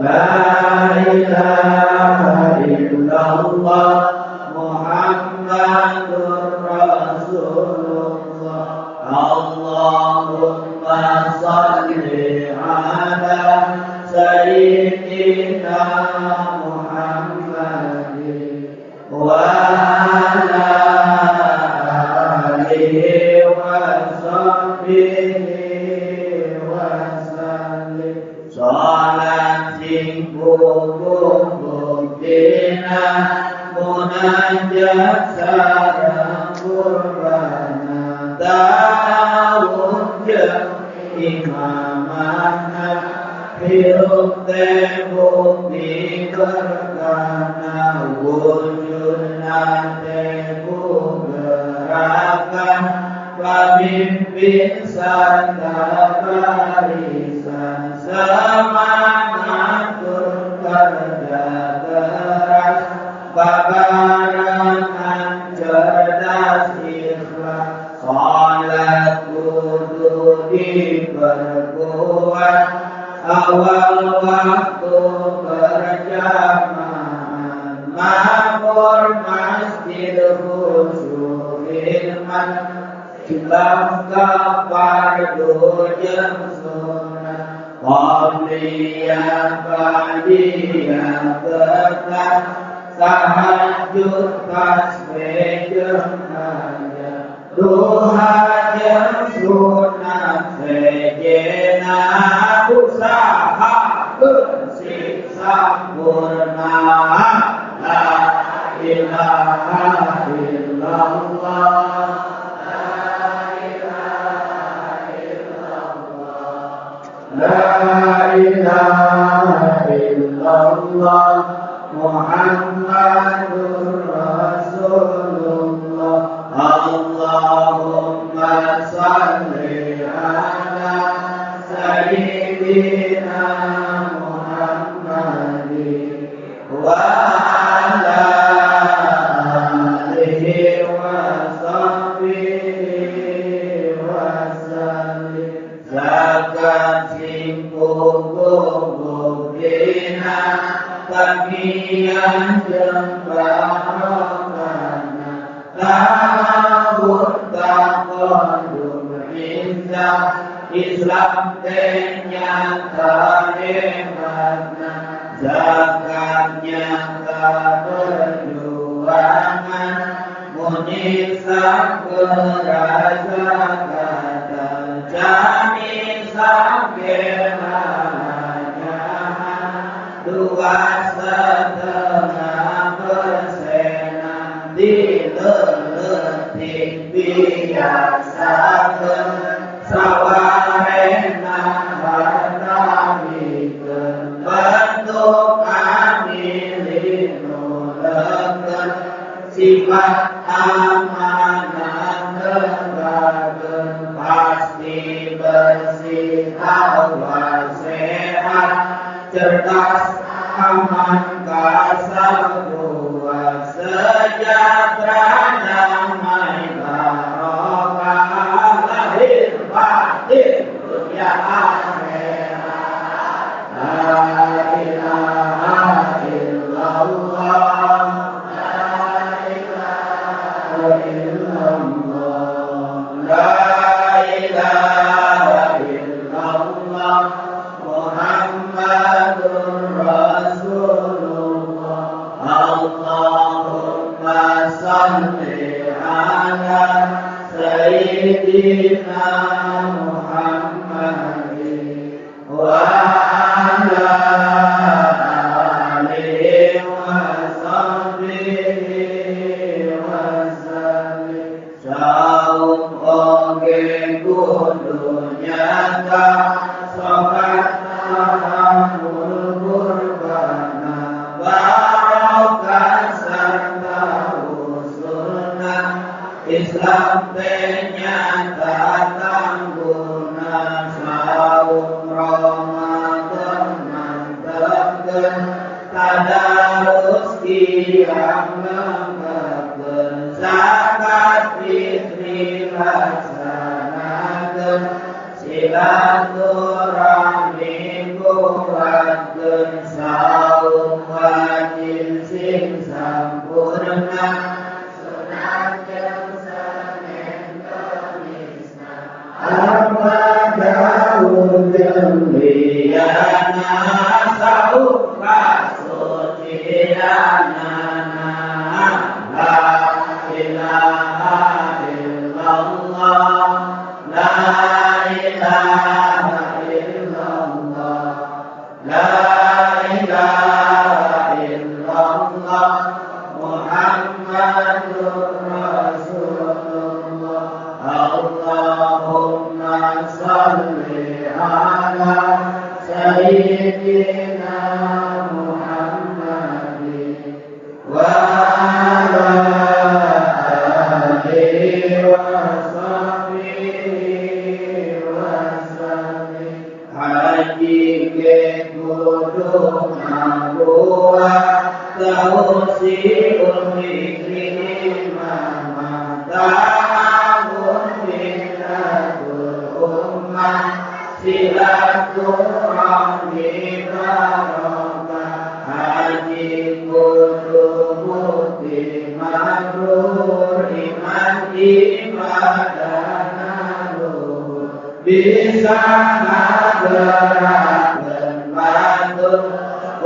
La ilaha illallah Muhammadur Rasulullah. Allahumma salli ala sayyidina Muhammadin wa ala alihi wa sahbihi wa sallim. Salat sing buktina munajat sareng qurbana dawuh imamana hirup tebuk di berkana wujudna tebuk gerakan pemimpin serta barisan semangat kerja keras babarangan cerdas ikhlas salat kudu diperkuat awal waktu berjamaah mabur masjid khusyuk ilman Jumlah fardu jeung sunnah qabliyah ba'diyah berkah tahajud tasbih jeung hajat duha jeung sunat sejena usaha bersih sampurna la ilaha illallah. La ilaha illallah Muhammadur Rasulullah. Allahumma salli ala sayyidina Muhammadin wa ala alihi wa sahbihi wa sallim. Zakat buktina takian jeung barokahna tahun taqaddum indah Islam teh nyata hebatna zakat nyata perjuangan munyiksa kerasa kata jamin sakena dua setengah persenan dileletik biasakeun sawarena hartamikeun bentuk amilin nulekeun sifat amanah negakeun pasti bersih awal sehat cerdas aman kasabua sejahtera damai barokah lahir batin dunia akhirat. La ilaha illallah la ilaha illallah la ilaha illallah Muhammadur Rasulullah. Allahumma salli ala sayyidina Muhammadin wa ala alihi wa sahbihi wa sallim. Saum oge kudu nyata sokat Mahamul Qurbana barokah serta usulna Islam ternyata tangguna saum Ramadan mantapkeun tadarus qiyam lengkapkeun zakat fitri laksanakeun silaturahmi kuatkeun saum wajib sing sampurna sunat jeung Senin Kemisna apa daun jeung liyana saum kasuciana la ilaha illallah la ilaha illallah la ilaha illallah Muhammadur Rasulullah Allahumma salli ala sayyidina Muhammadin wa ala alihi wa sahbihi wa sallim haji ke kudu ngabuah tausi umikri mama ta'amun binatul ummah silaturahmi barokah haji kudu bukti mabrur iman ibadah naluhur bisa ngagerakeun batur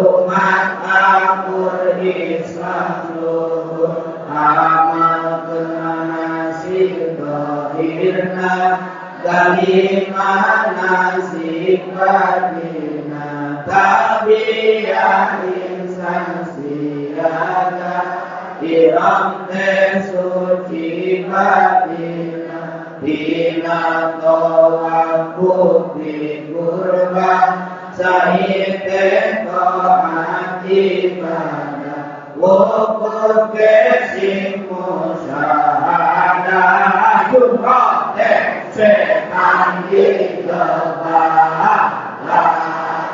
umat akur Islam luhur amalkeun manasik dohirna kalimah nasib batina tabiah insan siaga iram teh suci batina dina tawaf bukti kurban sahih teh taat ibadah wukuf kesing musyahadah jumpa teh setan digabah la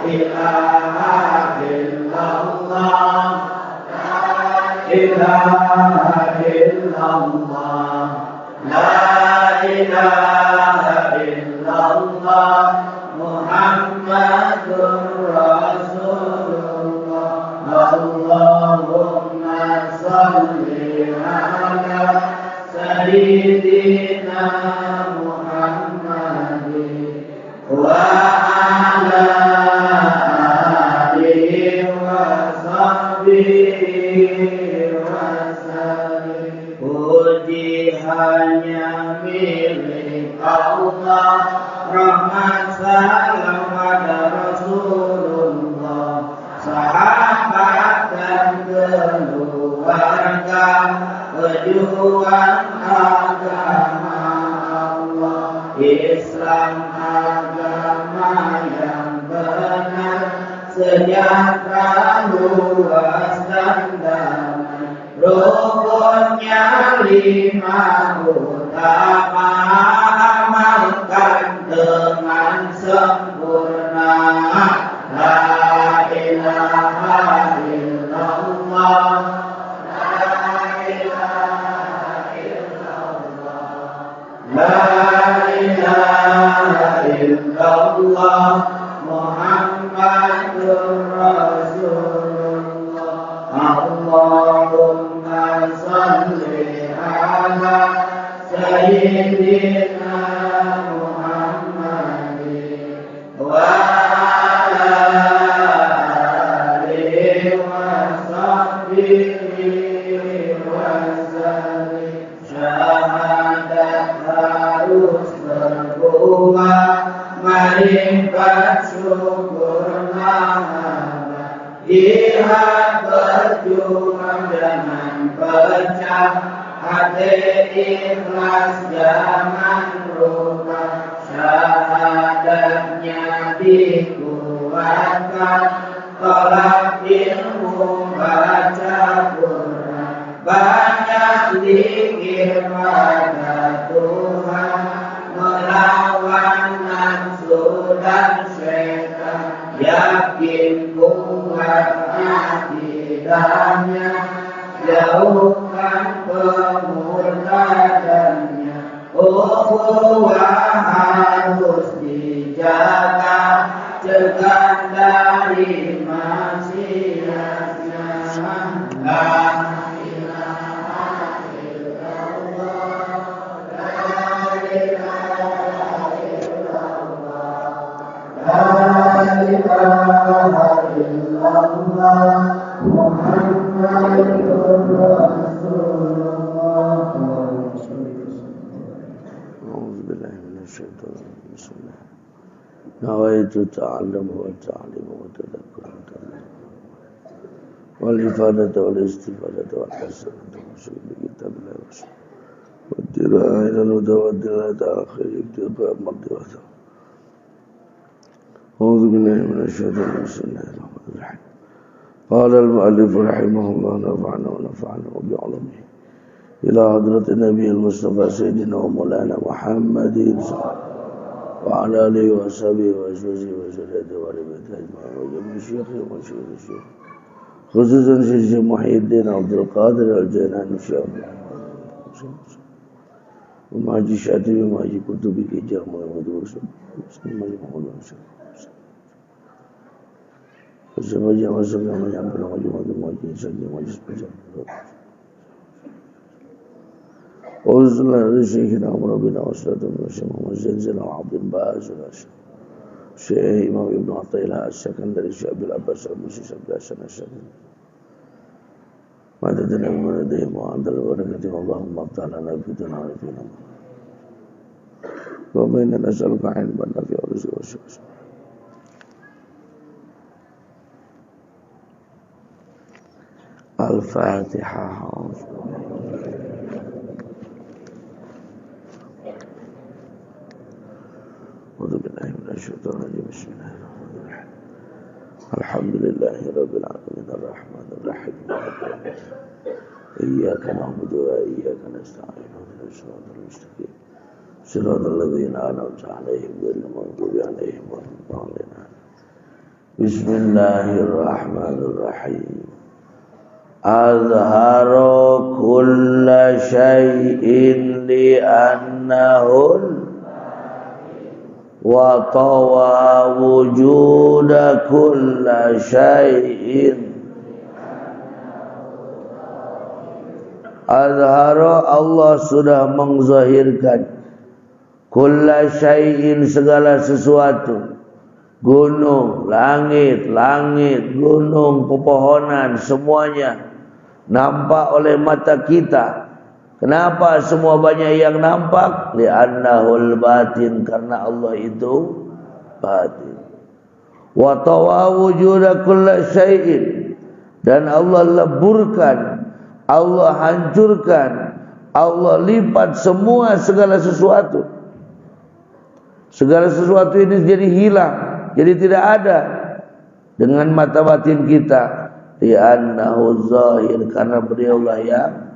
ilaha illallah la ilaha illallah la ilaha illallah Muhammadur Rasulullah Allahumma salli ala sayyidina Muhammadin wa ala alihi wa sahbihi wa sallim puji hanya milik Allah rahmat salam pada Rasulullah sahabat dan keluarga pejuang agama Allah Islam agama yang benar sejahtera luas dan damai rukunnya 5 utama amalkan dengan sempurna la ilaha illallah la ilaha illallah la ilaha illallah Muhammadur Rasulullah Allahumma salli ala sayyidina Muhammadin wa ala alihi wa sahbihi wa sallim syahadat harus berbuah marifat syukur mahabbah jihad berjuang dengan pecah hati ikhlas jangan lupa syahadatnya dikuatkan tolak ilmu baca Quran banyak zikir pada Tuhan melawan nafsu dan syaitan yakin kuatnya tidaknya jauhkan kemurtadannya ukhuwah harus dijaga cegah dari maksiatnya. La ilaha illallah, la ilaha illallah, la ilaha illallah, Muhammadur Rasulullah. A'udzu billahi minasyaitonir rajim. Bismillah. Nawaitu ta'allum wa ta'lim wa tadabkur wal ifadatu wal istifadatu wal hasanatu wa syukur kitabillah wa syukur wa tira'a ila al-huda wa tira'a akhir ibtiqa maqdirata. A'udzu billahi minasyaitonir rajim. Bismillahirrahmanirrahim. Qala al-mu'allif rahimahullah nafa'ana wa nafa'ana bi 'ilmihi ila hadratin nabiyil mustafa sayyidina wa maulana Muhammadin wa ala alihi wa sahbihi wa azwajihi wa zurriyyatihi wa alihi ajma'in wa jami'i syuyukhi wa syuyukhi khususan Syekh Muhyiddin Abdul Qadir Al-Jailani insyaallah wa maji syatibi maji kutubi kijam Muhammad Rasulullah bersama jamaah semua menyampaikan maji saja maji spesial. وصلى شيخنا عمر بن وصلة الشيخ محمد زلزل وعبد الباز الشيخ إمام ابن عطيلة السكندري الشيخ أبي العباس المسيس عبد الحسن السكندري مددنا من لديهم وعند البركة اللهم افتح لنا فتنا وفينا وبين نسألك علما نافعا ورزقا وشكرا. الفاتحة. أعوذ بالله من الشيطان الرجيم. بسم الله الرحمن الرحيم. الحمد لله رب العالمين الرحمن الرحيم. إياك نعبد وإياك نستعين اهدنا الصراط المستقيم صراط الذين أنعمت عليهم غير المغضوب عليهم ولا الضالين. بسم الله الرحمن الرحيم. أظهر كل شيء لأنه wa tawa wujuda kulla syai'in. Azhara Allah sudah mengzahirkan kulla syai'in segala sesuatu, gunung, langit, gunung, pepohonan, semuanya nampak oleh mata kita. Kenapa semua banyak yang nampak? Li'annahul batin, karena Allah itu batin. Wa tawa wujuda kulla syai'in, dan Allah leburkan, Allah hancurkan, Allah lipat semua segala sesuatu. Segala sesuatu ini jadi hilang, jadi tidak ada dengan mata batin kita. Li'annahu zahir, karena beliaulah yang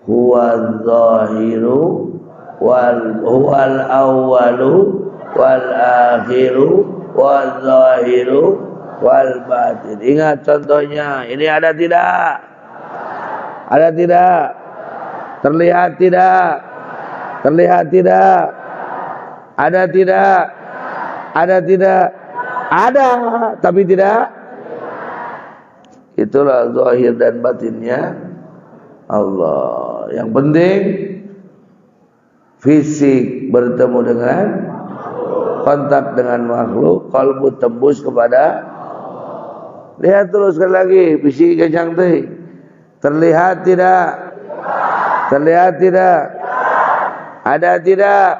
huwa zahiru wal awwalu wal akhiru wal zahiru wal batin. Ingat contohnya, ini ada tidak? Ada tidak? Terlihat tidak? Terlihat tidak? Ada tidak? Ada tidak? Ada, tapi tidak. Itulah zahir dan batinnya Allah. Yang penting fisik bertemu dengan kontak dengan makhluk, kalbu tembus kepada. Lihat terus sekali lagi, fisik kencang teh. Terlihat tidak? Terlihat tidak? Ada tidak?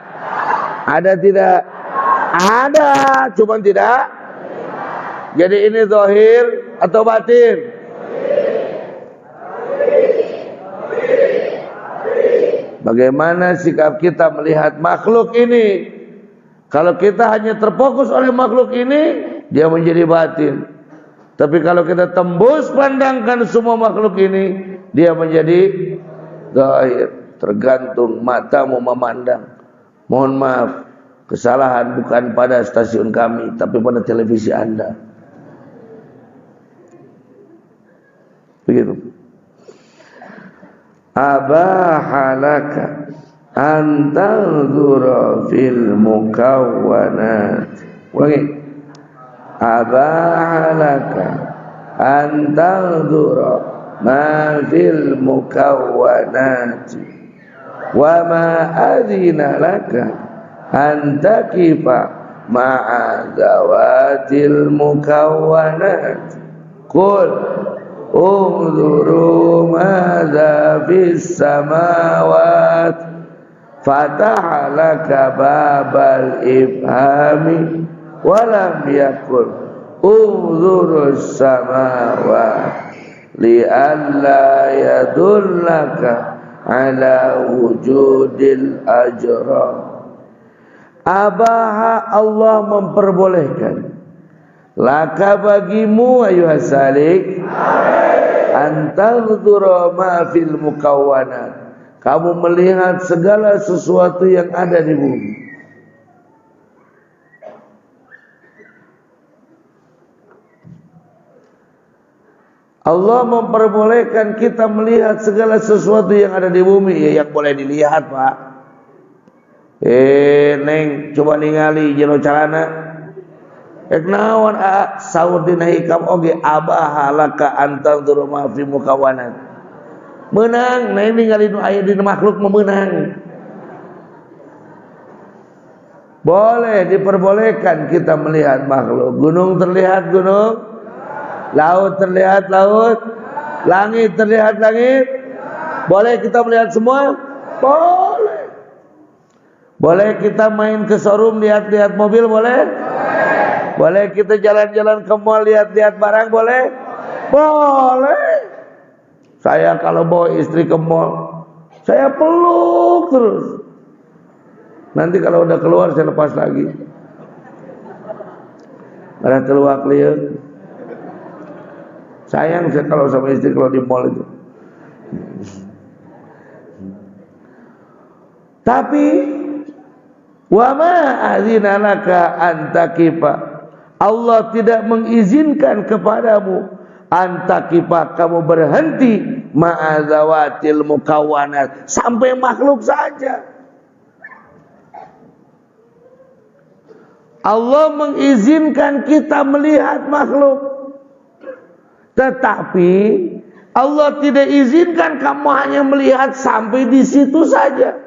Ada tidak? Ada, cuma tidak. Jadi ini zahir atau batin? Bagaimana sikap kita melihat makhluk ini? Kalau kita hanya terfokus oleh makhluk ini, dia menjadi batin. Tapi kalau kita tembus pandangkan semua makhluk ini, dia menjadi zahir. Tergantung matamu memandang. Mohon maaf, kesalahan bukan pada stasiun kami, tapi pada televisi Anda. Begitu. Abahalaka antanzura fil mukawwanat. Wangi. abahalaka an tanzura ma fil mukawwanati wa ma adina laka an takifa ma'a zawatil mukawwanati qul unzuru madza fis samawat fataha laka babal ifhami walam yakul unzurus samawat li'alla yadullaka ala wujudil ajram. Abaha Allah memperbolehkan laka bagimu ayuhas salik antaghdura ma fil mukawwanat, kamu melihat segala sesuatu yang ada di bumi. Allah memperbolehkan kita melihat segala sesuatu yang ada di bumi. Ya, yang boleh dilihat, Pak. Neng, coba ningali jero carana. Naon saur dina hikam oge abaha laka antaghdura ma fil mukawwanat. Menang, nah ini ningali nu aya di makhluk memenang. Boleh diperbolehkan kita melihat makhluk. Gunung terlihat gunung, laut terlihat laut, langit terlihat langit. Boleh kita melihat semua? Boleh. Boleh kita main ke showroom lihat-lihat mobil? Boleh. Boleh kita jalan-jalan ke mall lihat-lihat barang? Boleh. Boleh. Saya kalau bawa istri ke mall, saya peluk terus. Nanti kalau udah keluar saya lepas lagi. Ada keluar lihat. Sayang saya kalau sama istri kalau di mall itu. Tapi wa ma adzina laka an taqifa, Allah tidak mengizinkan kepadamu antakipa kamu berhenti ma'azawatil mukawwanat, sampai makhluk saja. Allah mengizinkan kita melihat makhluk, tetapi Allah tidak izinkan kamu hanya melihat sampai di situ saja.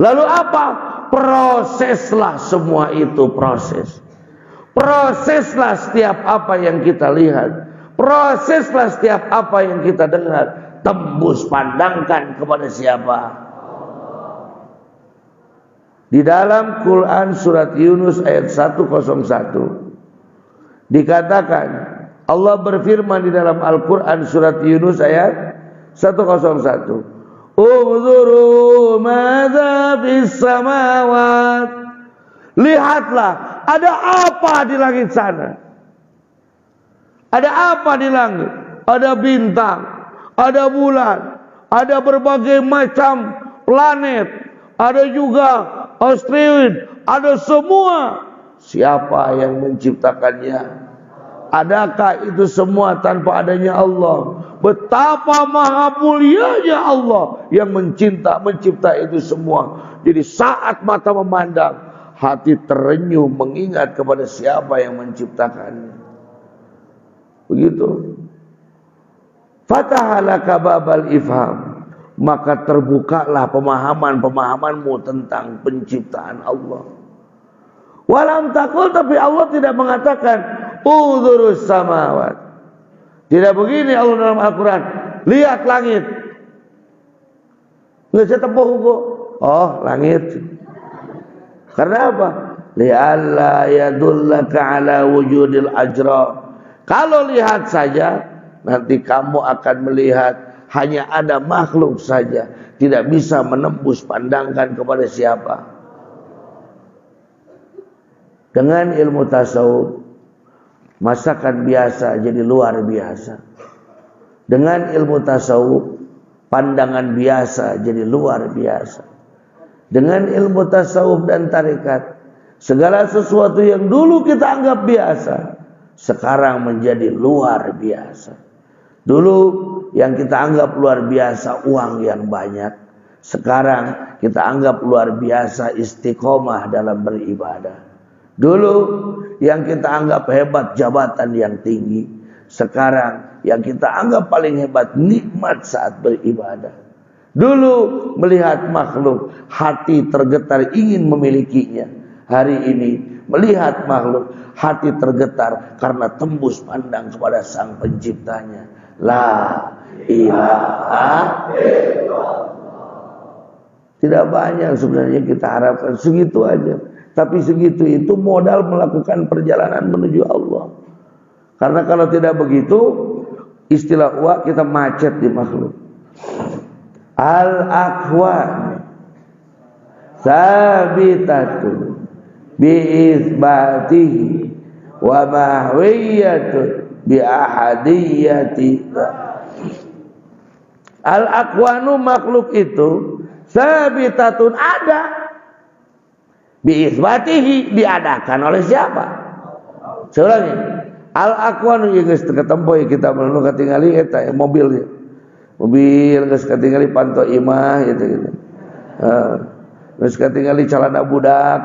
Lalu apa? Proseslah semua itu, proses. Proseslah setiap apa yang kita lihat, proseslah setiap apa yang kita dengar. Tembus pandangkan kepada siapa? Di dalam Quran surat Yunus ayat 101 dikatakan, Allah berfirman di dalam Al-Quran surat Yunus ayat 101, Unzuru madza fis samawat, lihatlah ada apa di langit sana. Ada apa di langit? Ada bintang, ada bulan, ada berbagai macam planet, ada juga asteroid, ada semua. Siapa yang menciptakannya? Adakah itu semua tanpa adanya Allah? Betapa maha mulianya Allah yang mencipta itu semua. Jadi saat mata memandang, hati terenyuh mengingat kepada siapa yang menciptakannya. Begitu. Fatahalaka babal ifham, maka terbukalah pemahaman-pemahamanmu tentang penciptaan Allah. Walam takul, tapi Allah tidak mengatakan udhurus samawat. Tidak begini Allah dalam Al-Quran. Lihat langit. Nggak bisa tepuk hukum. Oh, langit. Karena apa? Li'alla yadullaka ala wujudil ajra. Kalau lihat saja, nanti kamu akan melihat hanya ada makhluk saja, tidak bisa menembus pandangkan kepada siapa. Dengan ilmu tasawuf, masakan biasa jadi luar biasa. Dengan ilmu tasawuf, pandangan biasa jadi luar biasa. Dengan ilmu tasawuf dan tarekat, segala sesuatu yang dulu kita anggap biasa, sekarang menjadi luar biasa. Dulu yang kita anggap luar biasa uang yang banyak, sekarang kita anggap luar biasa istiqomah dalam beribadah. Dulu yang kita anggap hebat jabatan yang tinggi, sekarang yang kita anggap paling hebat nikmat saat beribadah. Dulu melihat makhluk hati tergetar ingin memilikinya. Hari ini melihat makhluk hati tergetar karena tembus pandang kepada sang penciptanya. La ilaha illallah. Tidak banyak sebenarnya kita harapkan, segitu aja. Tapi segitu itu modal melakukan perjalanan menuju Allah. Karena kalau tidak begitu, istilah uak kita macet di makhluk. Al-aqwan sabitatun bi'izbatihi wa mahwiyatun bi'ahadiyati. Al-aqwanu makhluk itu sabitatun ada, bi'izbatihi diadakan oleh siapa? Seorangnya al-aqwanu yang geus ketempoy kita meunu katingali eta mobilnya. Mobil geus katingali panto imah gitu. Geus katingali calana budak.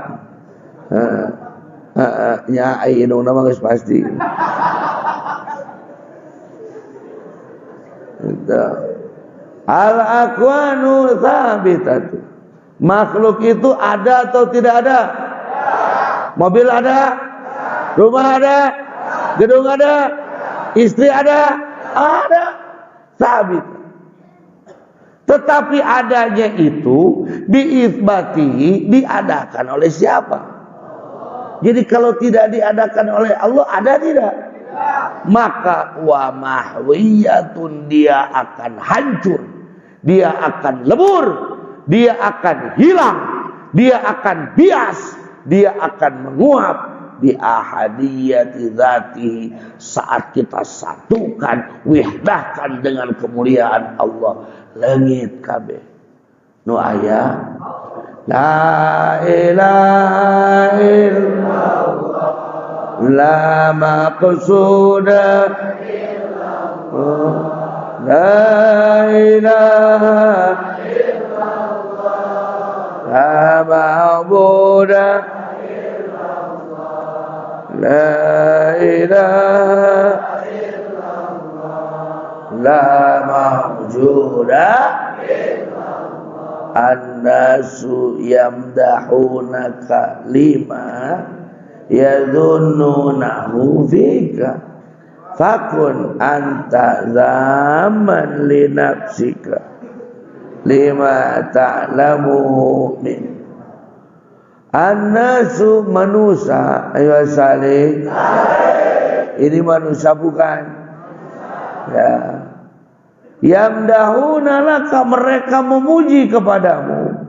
Nya ai indungna mah geus pasti. Al-aqwanu tsabitatu. Makhluk itu ada atau tidak ada? Mobil ada? Rumah ada? Gedung ada? Istri ada? Ada. Sabit. Tetapi adanya itu bi'izbatihi diadakan oleh siapa? Jadi kalau tidak diadakan oleh Allah, ada tidak? Maka wa mahwiyatun, dia akan hancur, dia akan lebur, dia akan hilang, dia akan bias, dia akan menguap di ahadiyati dzatihi, saat kita satukan, wihdahkan dengan kemuliaan Allah. Langit kabeh nu aya la ilaha illallah, la maqsuda illallah, la ilaha illallah, la ma'buda illallah, la ilaha la mawjuda illallah. An-nasu yamdahunaka lima yadhunnunahu fika fakun anta zaman li nafsika lima ta'lamu min. An-nasu manusia, ayo salih. Ini manusia bukan? Ya. Yamdahuna laka, mereka memuji kepadamu,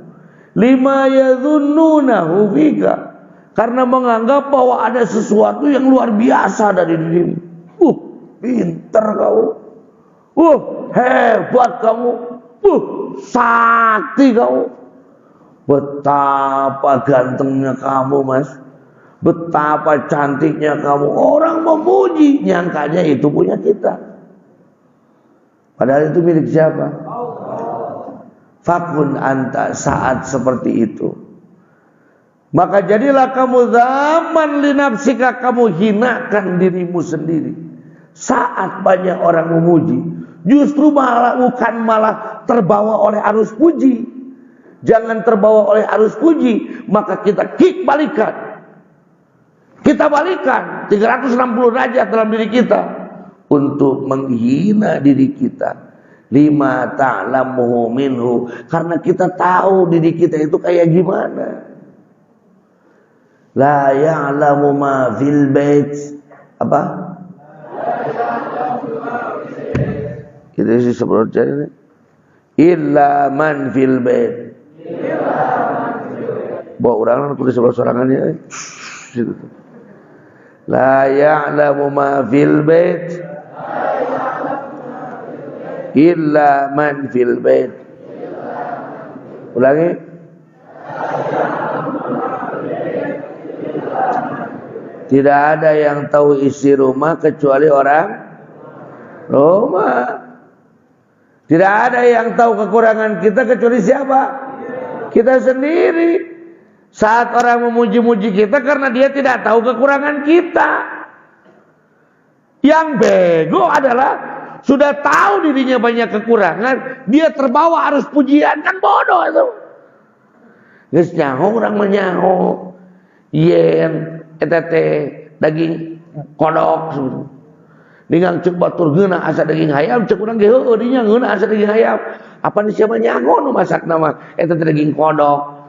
lima yadhunnunahu fika, karena menganggap bahwa ada sesuatu yang luar biasa dari dirimu. Pinter kau, hebat kamu, sakti kau, betapa gantengnya kamu mas, betapa cantiknya kamu. Orang memuji, nyangkanya itu punya kita. Padahal itu milik siapa? Fakun anta, saat seperti itu, maka jadilah kamu zaman linafsika, kamu hinakan dirimu sendiri. Saat banyak orang memuji, justru bukan malah terbawa oleh arus puji. Jangan terbawa oleh arus puji, maka kita kick balikan. Kita balikan 360 derajat dalam diri kita untuk menghina diri kita. Lima ta'lamuhu minhu, karena kita tahu diri kita itu kayak gimana. La ya'lamu ma fil bait. Apa? Kita sih sebenarnya ini illa man fil bait. Bawa orang kudu sebelah sorangannya. La ya'lamu ma fil bait illa man fil bait. Ulangi. Tidak ada yang tahu isi rumah kecuali orang rumah. Tidak ada yang tahu kekurangan kita kecuali siapa? Kita sendiri. Saat orang memuji-muji kita karena dia tidak tahu kekurangan kita. Yang bego adalah sudah tahu dirinya banyak kekurangan, dia terbawa arus pujian, kan bodoh itu. Geus nyaho urang mah nyaho. Yen eta teh daging kodok sebetulnya. Dengan cek batur geuna asa daging hayam, cek urang ge heueuh dinya geuna asa daging hayam. Apa ni siapa nyaho nu masakna mah eta teh daging kodok.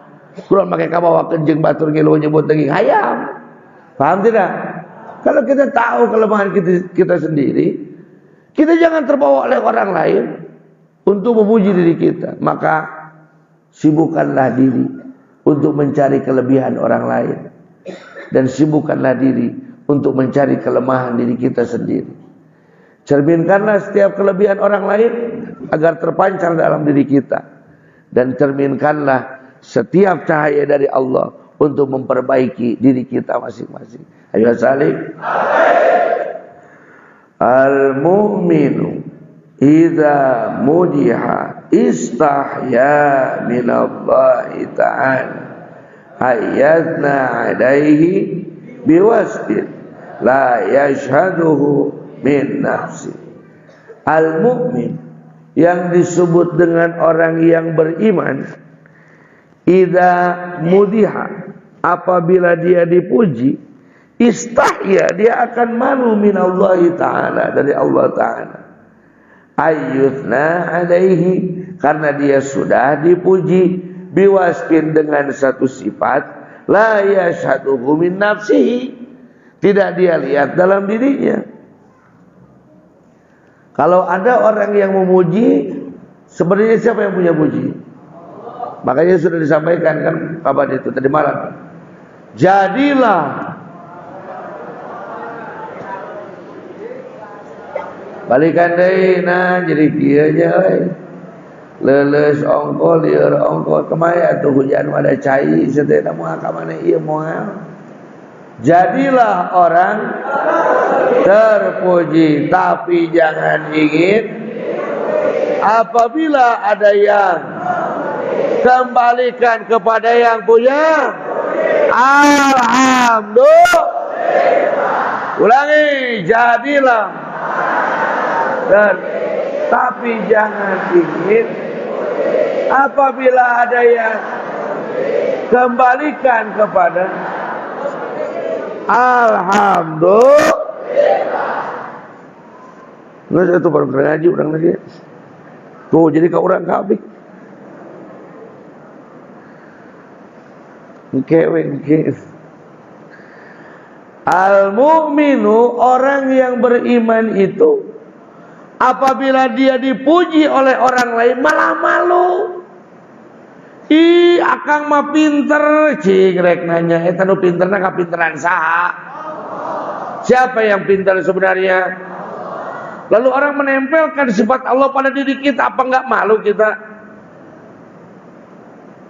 Kurang make kabawakeun jeung batur ge nyebut daging hayam. Paham tidak? Kalau kita tahu kelemahan kita sendiri, kita jangan terbawa oleh orang lain untuk memuji diri kita. Maka sibukkanlah diri untuk mencari kelebihan orang lain, dan sibukkanlah diri untuk mencari kelemahan diri kita sendiri. Cerminkanlah setiap kelebihan orang lain agar terpancar dalam diri kita, dan cerminkanlah setiap cahaya dari Allah untuk memperbaiki diri kita masing-masing. Ayo saling. Al-mu'minu idza mudiha istahya minallahi ta'ala ayatna alaihi biwasbin la yashhaduhu min nafsi. Al-mu'min yang disebut dengan orang yang beriman, idza mudiha, apabila dia dipuji, istahya, dia akan malu minallahi ta'ala, dari Allah ta'ala. Ayyuthna alaihi, karena dia sudah dipuji, biwasfin, dengan satu sifat, la yashhaduhu min nafsihi, tidak dia lihat dalam dirinya. Kalau ada orang yang memuji, sebenarnya siapa yang punya puji? Makanya sudah disampaikan kan kabar itu tadi malam. Jadilah, balikan deui na jadi kieu nya euy. Leuleus ongkol lieur ongkol kemaya atuh hujan ada cai sateuna moal ka mana ieu moal. Jadilah orang terpuji, tapi jangan ingin apabila ada yang kembalikan kepada yang punya. Alhamdulillah. Ulangi, jadilah dan tapi jangan ingin apabila ada yang kembalikan kepada. Alhamdulillah. Nggak, itu baru ngaji orang lagi. Tuh jadi kau orang kabik. Ngke. Al-mu'minu, orang yang beriman itu apabila dia dipuji oleh orang lain malah malu. Ih, akang mah pinter, cing rek nanya, eta nu pinterna kapinteran saha? Siapa yang pintar sebenarnya? Lalu orang menempelkan sifat Allah pada diri kita, apa enggak malu kita?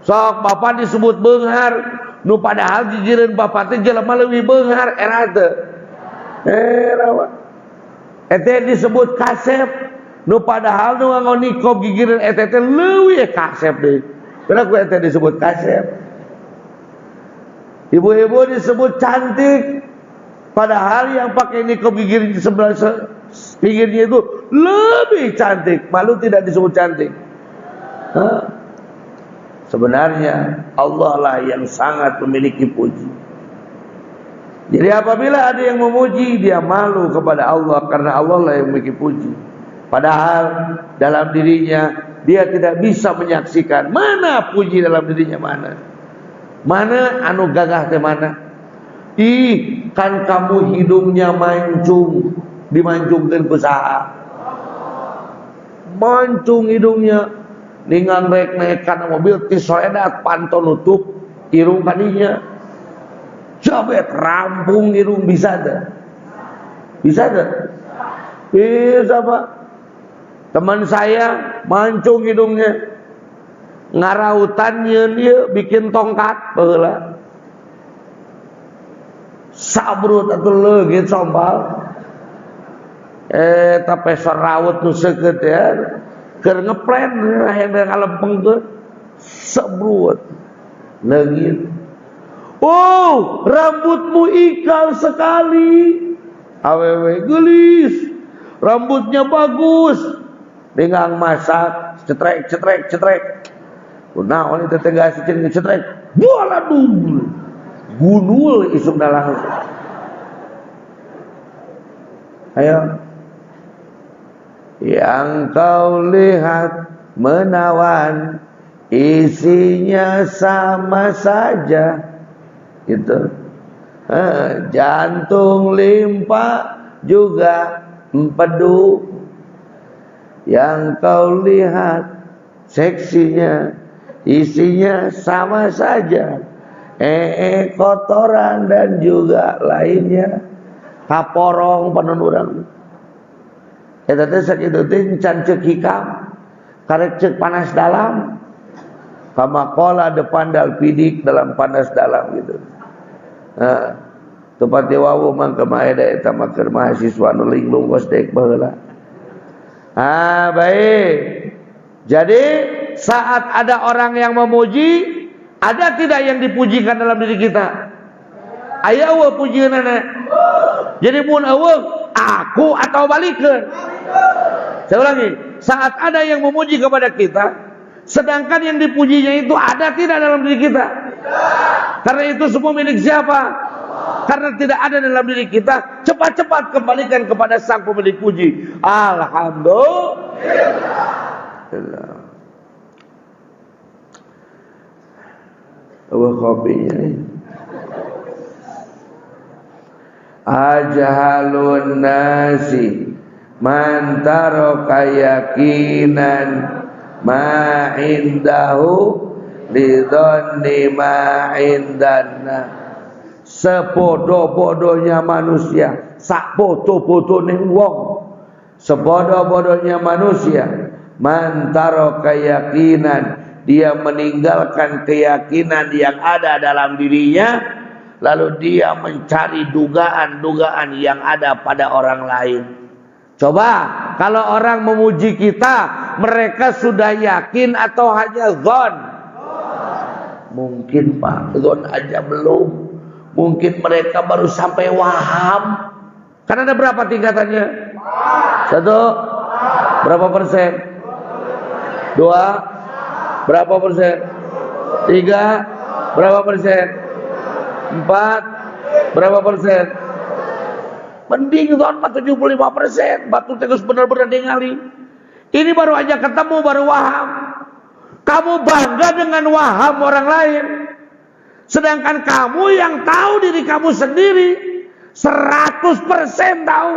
Sok bapak disebut beunghar, nu padahal jijireun bapak teh jelema leuwih beunghar era teu. Rawa. Eta disebut kasep, nu padahal nu nganggo nikob gigireun eta teh leuwih kasep deui. Kenapa eta disebut kasep? Ibu-ibu disebut cantik, padahal yang pakai nikob gigi di sebelah pinggirnya itu lebih cantik. Malu tidak disebut cantik. Sebenarnya Allah lah yang sangat memiliki puji. Jadi apabila ada yang memuji, dia malu kepada Allah karena Allah lah yang memiliki puji. Padahal dalam dirinya dia tidak bisa menyaksikan mana puji dalam dirinya mana. Mana anu gagah teh mana? Ih, kan kamu hidungnya mancung, dimancungkeun ku saha? Mancung hidungnya, ningan rek naik kana mobil ti soedat panto nutup irung kadinya. Jabet rampung irung bisa teh? Bisa teh? Bisa Pak. Teman saya mancung hidungnya, ngarautannya dia bikin tongkat baheula. Sabrut atuh leugit sombal. Tapi seraut nu seukeut ya. Keur ngeplen hayang ngalempengkeun. Sabrut leugit. Oh, rambutmu ikal sekali. Awewe gelis, rambutnya bagus. Dengan masak, cetrek. Nah, oleh tetangga cetrek. Bola dulu. Gunul isuk dalang. Ayo. Yang kau lihat menawan, isinya sama saja. Gitu. Jantung, limpa juga empedu. Yang kau lihat seksinya, isinya sama saja. Kotoran dan juga lainnya. Kaporong penunurang. Eta teh sakitu teh can ceuk hikam, karek ceuk panas dalam. Kama qala depan dal pidik dalam panas dalam gitu. Tempat wawu mangka maeda eta mah keur mahasiswa nu linglung gos deuk baheula. Baik. Jadi saat ada orang yang memuji, ada tidak yang dipujikan dalam diri kita? Aya eueuh pujianana. Jadi mun eueuh aku atau balikeun. Saya ulangi, saat ada yang memuji kepada kita, sedangkan yang dipujinya itu ada tidak dalam diri kita? Karena itu semua milik siapa? Karena tidak ada dalam diri kita, cepat-cepat kembalikan kepada sang pemilik puji. Alhamdulillah. Kopinya ajhalun nasi man taraka yakinan ma indahu lidhanni ma indana. Sebodoh-bodohnya manusia, sak bodoh-bodohne wong, sebodoh-bodohnya manusia man taraka yakinan, dia meninggalkan keyakinan yang ada dalam dirinya, lalu dia mencari dugaan-dugaan yang ada pada orang lain. Coba kalau orang memuji kita, mereka sudah yakin atau hanya zon? Mungkin Pak, zon aja belum. Mungkin mereka baru sampai waham. Kan ada berapa tingkatannya? 1, berapa persen? 2, berapa persen? 3, berapa persen? 4, berapa persen? Mending zon 75%. Batu tegus benar-benar ningali. Ini baru aja ketemu, baru waham. Kamu bangga dengan waham orang lain, sedangkan kamu yang tahu diri kamu sendiri 100% tahu,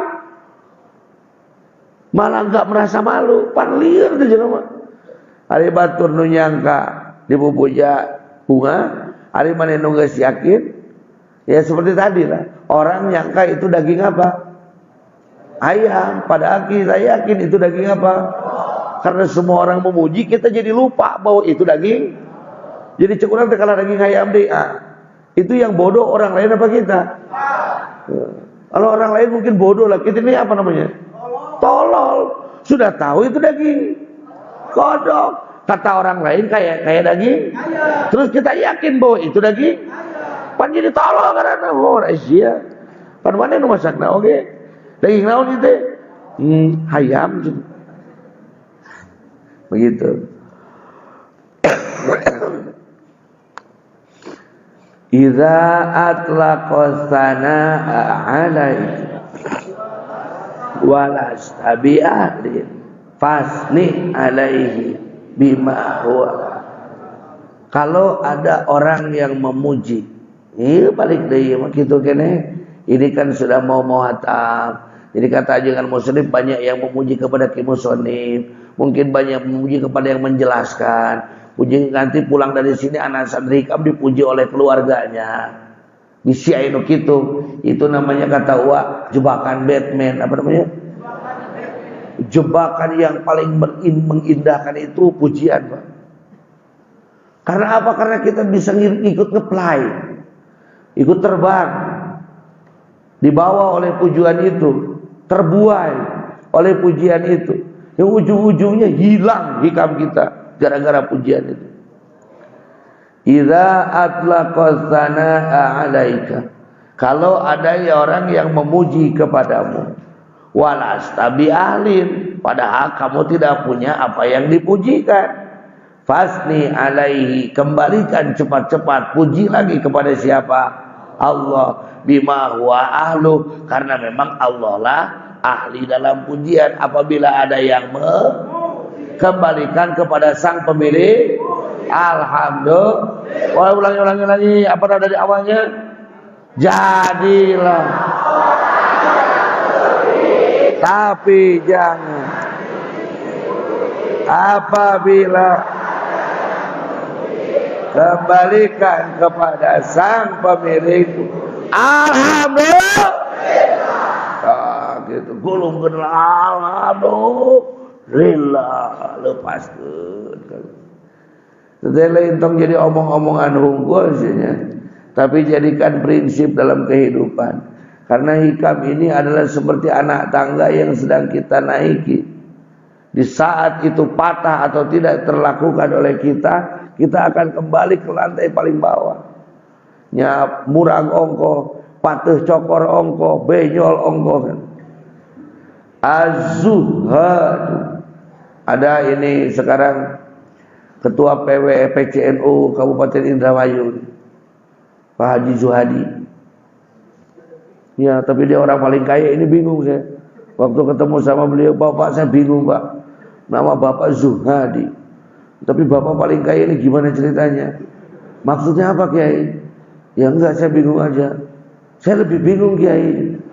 malah nggak merasa malu. Pan lieur teh jelema. Ari batur nu nyangka dipupuja bunga, ari mane nu geus yakin, ya seperti tadi lah. Orang nyangka itu daging apa? Ayam. Pada kita yakin itu daging apa? Karena semua orang memuji, kita jadi lupa bahwa itu daging. Jadi cek urang teh kalau daging ayam deh, itu yang bodoh orang lain apa kita? Kalau orang lain mungkin bodoh lah, kita ini apa namanya? Tolol. Sudah tahu itu daging kodok. Kata orang lain kayak daging. Terus kita yakin bahwa itu daging. Pan jadi tolol karena Asia. Pan mana nu masakna oge? Daging naon itu? Ayam. Begitu. Idza atlaqa sanaa alaihi walas tabi'atin fasni alaihi bima huwa. Kalau ada orang yang memuji, balik deui mah kitu kene. Ini kan sudah mau hatam. Jadi kata ajengan muslim banyak yang memuji kepada Ki Musonif, mungkin banyak memuji kepada yang menjelaskan. Puji nanti pulang dari sini anak santri hikam dipuji oleh keluarganya. Misi ainu kitu. Itu namanya kata Wak jebakan Batman, apa namanya? Jebakan yang paling mengindahkan itu pujian, Pak. Karena apa? Karena kita bisa ikut nge-fly, ikut terbang, dibawa oleh pujian itu, terbuai oleh pujian itu, yang ujung-ujungnya hilang hikam kita gara-gara pujian itu. Idza atlaqa sanaa 'alaika. Kalau ada orang yang memuji kepadamu, walasta bi ahlin, padahal kamu tidak punya apa yang dipujikan. Fasni alaihi, kembalikan cepat-cepat puji lagi kepada siapa? Allah. Bima huwa ahlu, karena memang Allah lah ahli dalam pujian. Apabila ada yang kembalikan kepada sang pemilik, alhamdulillah. Ulangi lagi. Apa dari awalnya? Jadilah, tapi jangan apabila kembalikan kepada sang pemilik, alhamdulillah. Gitu gulung kenal, alhamdulillah, lepaskan. Setelah itu jadi omong-omongan hungkul sihnya, tapi jadikan prinsip dalam kehidupan. Karena hikam ini adalah seperti anak tangga yang sedang kita naiki. Di saat itu patah atau tidak terlakukan oleh kita, kita akan kembali ke lantai paling bawah. Nya murag ongko, pateuh cokor ongko, benyol ongko kan. Az-zuhad. Ada ini sekarang Ketua PCNU Kabupaten Indramayu, Pak Haji Zuhadi. Ya, tapi dia orang paling kaya. Ini bingung saya. Waktu ketemu sama beliau, Bapak saya bingung Pak. Nama Bapak Zuhadi. Tapi Bapak paling kaya ini gimana ceritanya? Maksudnya apa Kiai? Ya enggak, saya bingung aja. Saya lebih bingung Kiai.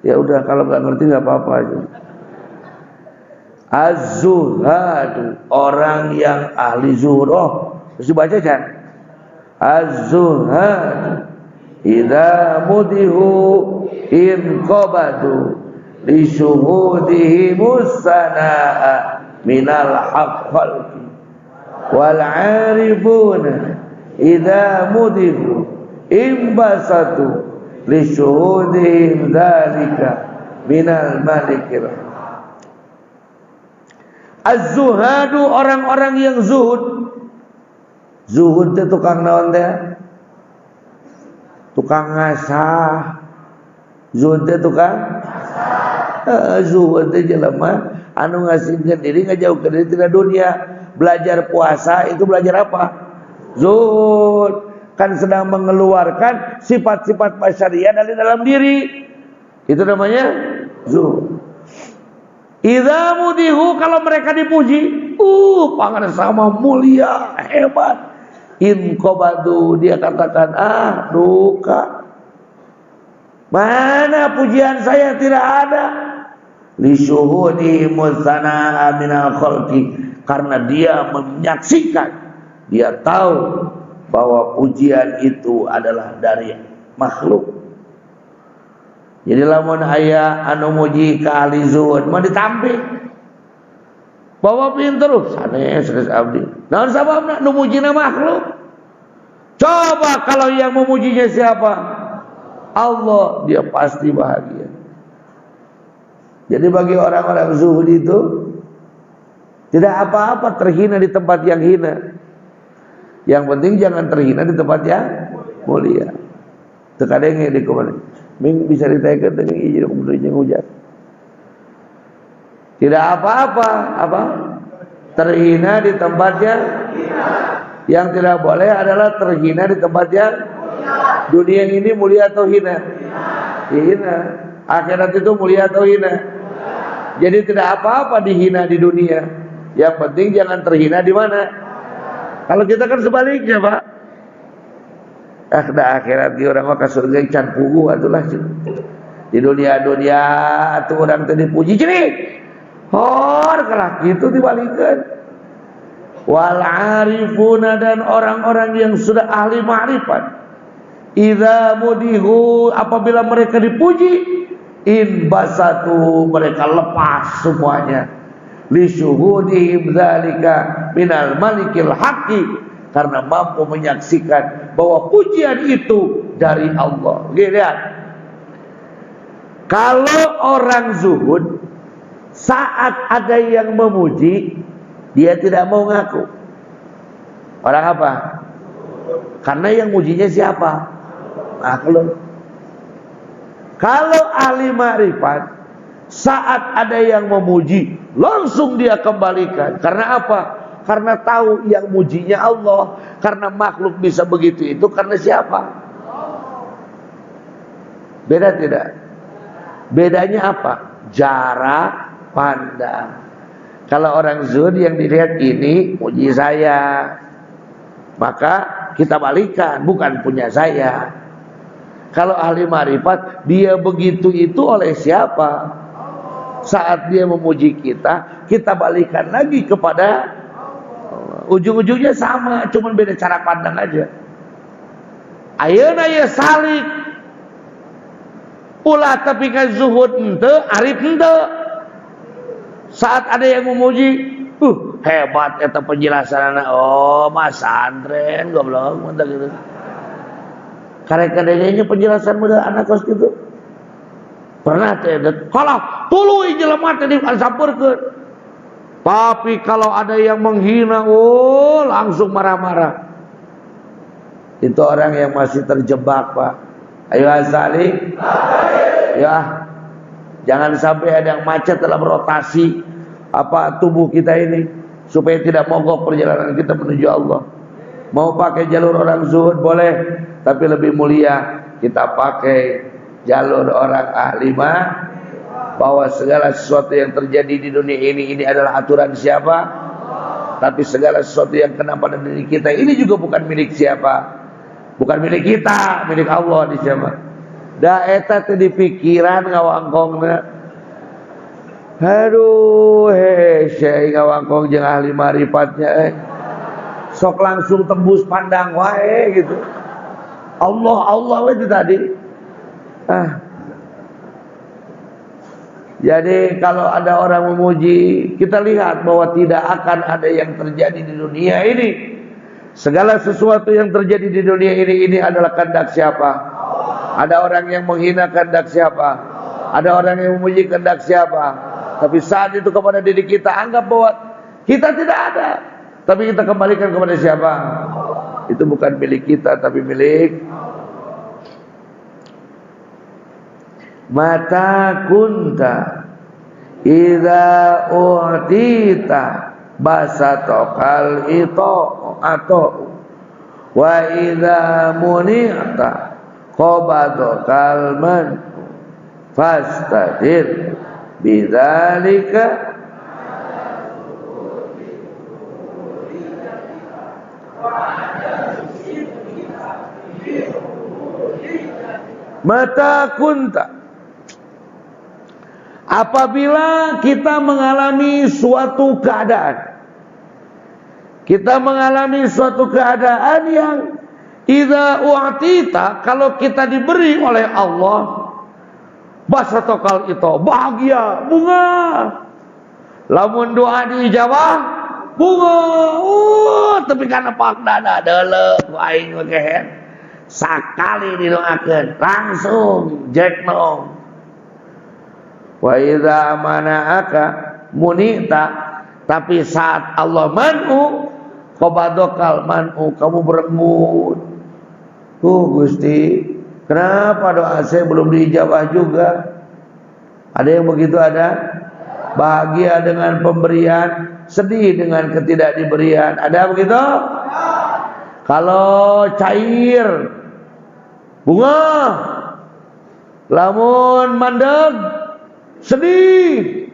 Ya udah, kalau nggak ngerti nggak apa-apa aja. Az-zuhadu, orang yang ahli zuhud. Oh, harus dibaca kan? Az-zuhadu idza mudihu in qabadu li syuhudihi musana'a minal haqqal wal 'arifuna idza mudihu imbasatu li syuhudihim dzalika minal malikil. Az-zuhadu, orang-orang yang zuhud. Zuhud itu tukang naon teh? Tukang ngasah. Zuhud itu tukang ngasah. Zuhud itu jelema anu ngasihkeun diri, ngajauhkeun diri tina dunia. Belajar puasa itu belajar apa? Zuhud. Kan sedang mengeluarkan sifat-sifat masyariah dari dalam diri. Itu namanya zuhud. Idza mudihu, kalau mereka dipuji, pangan sama mulia, hebat. In qabadu, dia katakan, duka. Mana pujian saya tidak ada. Li syuhudi musana'a minal khalqi, karena dia menyaksikan, dia tahu bahwa pujian itu adalah dari makhluk. Jadi lamun aya anu muji ka ahli zuhud mah ditampik. Bawa pinter sanes abdi. Naon sababna nu mujina makhluk? Coba kalau yang memujinya siapa? Allah, dia pasti bahagia. Jadi bagi orang-orang zuhud itu tidak apa-apa terhina di tempat yang hina. Yang penting jangan terhina di tempat yang mulia. Tekadenge di kumana. Ming bisa ditekan dengan izin kemudian hujan. Tidak apa-apa, terhina di tempatnya. Yang tidak boleh adalah terhina di tempatnya. Dunia ini mulia atau hina? Hina. Akhirat itu mulia atau hina? Jadi tidak apa-apa dihina di dunia. Yang penting jangan terhina di mana? Kalau kita kan sebaliknya, Pak. Da akhirat di orang mah ka surga can pugu atulah. Di dunia atuh urang teh dipuji cerik. Hor kalah kitu dibalikeun. Wal arifuna, dan orang-orang yang sudah ahli ma'rifat. Idza mudihu, apabila mereka dipuji, in basatu, mereka lepas semuanya. Li syuhudihim dzalika minal malikil haqqi, karena mampu menyaksikan bahwa pujian itu dari Allah. Lihat, kalau orang zuhud saat ada yang memuji, dia tidak mau ngaku. Orang apa? Karena yang mujinya siapa? Makhluk. Kalau ahli ma'rifat, saat ada yang memuji, langsung dia kembalikan. Karena apa? Karena tahu yang mujinya Allah. Karena makhluk bisa begitu itu karena siapa? Beda tidak? Bedanya apa? Jarak pandang. Kalau orang zuhud yang dilihat ini muji saya, maka kita balikan, bukan punya saya. Kalau ahli marifat, dia begitu itu oleh siapa? Saat dia memuji kita, kita balikan lagi kepada Allah. Ujung-ujungnya sama, cuman beda cara pandang aja. Ayeuna ya salik, ulah tapi kan zuhud ente, arif ente. Saat ada yang memuji, hebat eta penjelasan anak. Oh, Mas Andren goblok mantap gitu. Karek-kareknya penjelasan muda anak kos gitu. Pernah teh kalau tuluy jelema teh disampurkeun. Tapi kalau ada yang menghina, langsung marah-marah. Itu orang yang masih terjebak, Pak. Ayo asali. Ya. Jangan sampai ada yang macet dalam rotasi tubuh kita ini, supaya tidak mogok perjalanan kita menuju Allah. Mau pakai jalur orang zuhud boleh, tapi lebih mulia kita pakai jalur orang ahli bahwa segala sesuatu yang terjadi di dunia ini adalah aturan siapa? Tapi segala sesuatu yang kena pada diri kita ini juga bukan milik siapa? Bukan milik kita, milik Allah di siapa? Da eta teh di pikiran ngawangkongna. Aduh, syekh ngawangkong jeung ahli marifatnya sok langsung tembus pandang wae gitu. Allah itu tadi. Jadi kalau ada orang memuji, kita lihat bahwa tidak akan ada yang terjadi di dunia ini. Segala sesuatu yang terjadi di dunia ini adalah kehendak siapa? Ada orang yang menghina kehendak siapa? Ada orang yang memuji kehendak siapa? Tapi saat itu kepada diri kita anggap bahwa kita tidak ada. Tapi kita kembalikan kepada siapa? Itu bukan milik kita, tapi milik mata kunta idza u'tita basatokal ito atau wa idza muni'ta qabadokal man fastadir bidzalika mata kunta. Apabila kita mengalami suatu keadaan, kita mengalami suatu keadaan yang idza u'tita, kalau kita diberi oleh Allah, basatokal itu bahagia, bunga. Lamun doa diijabah, bunga. Tapi karena pak dada deuleu ku aing ngeukeun, sakali didoakeun langsung jeknong. Wa idza mana'aka munita, tapi saat Allah man'u qabadokal man'u, kamu berengut. Gusti, kenapa doa saya belum diijabah juga? Ada yang begitu ada? Bahagia dengan pemberian, sedih dengan ketidakdiberian. Ada begitu? Kalau cair bunga, lamun mandeg sedih,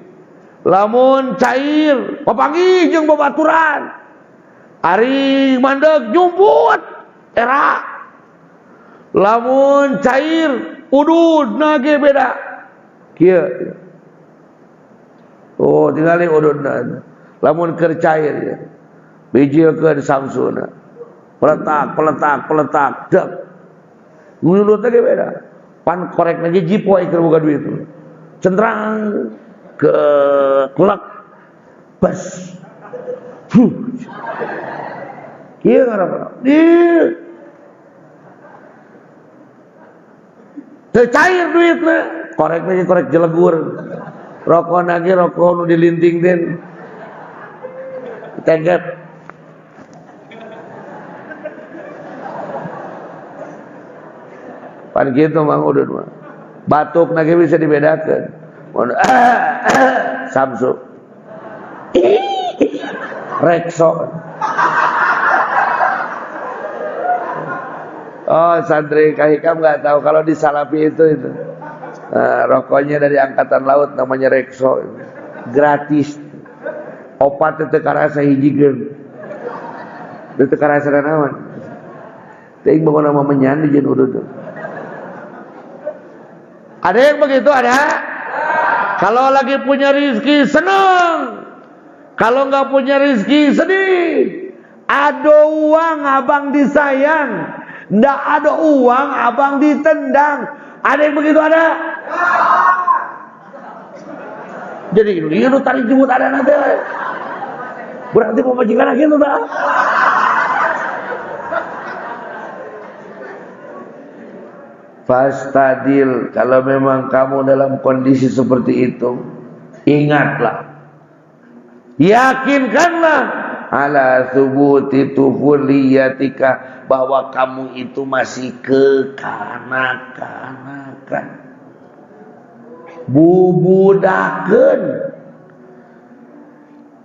lamun cair papanggih jeung babaturan, ari mandeg nyumput era, lamun cair udud nage beda kieu. Oh tinggali ududna, lamun keur cair ya bijiekeun samsuna peletak dek ngulutna ge beda, pan korek lagi jipoe keur boga duit centrang ke klek bas kieu ngaranna teu cair duitna, korek lagi korek jelegur, rokok lagi rokok nu dilinting den teget. Pan kitu Mang Udud mah. Batuk nage bisa dibedakeun. Mun Samsu. Rekso. Oh, santri Kahikam nggak tahu kalau di Salafi itu. Rokoknya dari angkatan laut namanya Rekso. Gratis. Opat teu karasa hijikeun. Teu karasa naon. Teuing bawa nama menyan di jeung Udud. Ada yang begitu ada? Kalau lagi punya rezeki senang. Kalau nggak punya rezeki sedih. Ada uang abang disayang. Nggak ada uang abang ditendang. Ada yang begitu ada? Jadi itu tarik jemput ada nanti. Berarti pemajikan lagi itu dah. Fastadil, kalau memang kamu dalam kondisi seperti itu, ingatlah, yakinkanlah ala thubuti tufuliyatika, bahwa kamu itu masih kekanak-kanakan, bubudakeun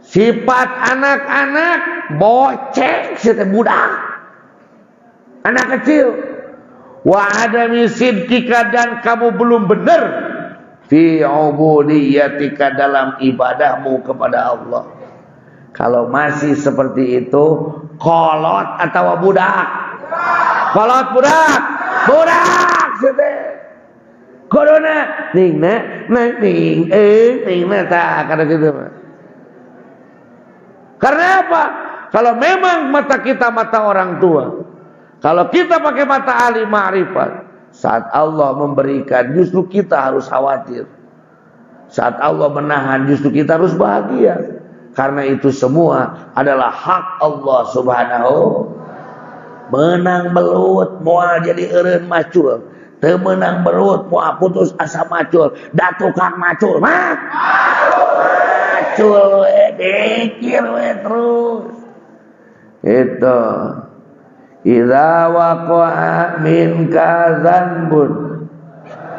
sifat anak-anak, boceng sete budak, anak kecil. Wa adami sidqika, dan kamu belum benar fi ubudiyatika, dalam ibadahmu kepada Allah. Kalau masih seperti itu, kolot atau budak? Kolot budak, budak sete. Corona ningna ningna ta kada gitu. Karena apa? Kalau memang mata kita mata orang tua, kalau kita pakai mata ahli ma'rifat, saat Allah memberikan justru kita harus khawatir. Saat Allah menahan justru kita harus bahagia. Karena itu semua adalah hak Allah subhanahu. Menang belut moal jadi eureun macul, teu menang belut moal putus asa macul, da tukang macul mah macul we, dikir we terus. Itu idza waqa'a minka dzanbun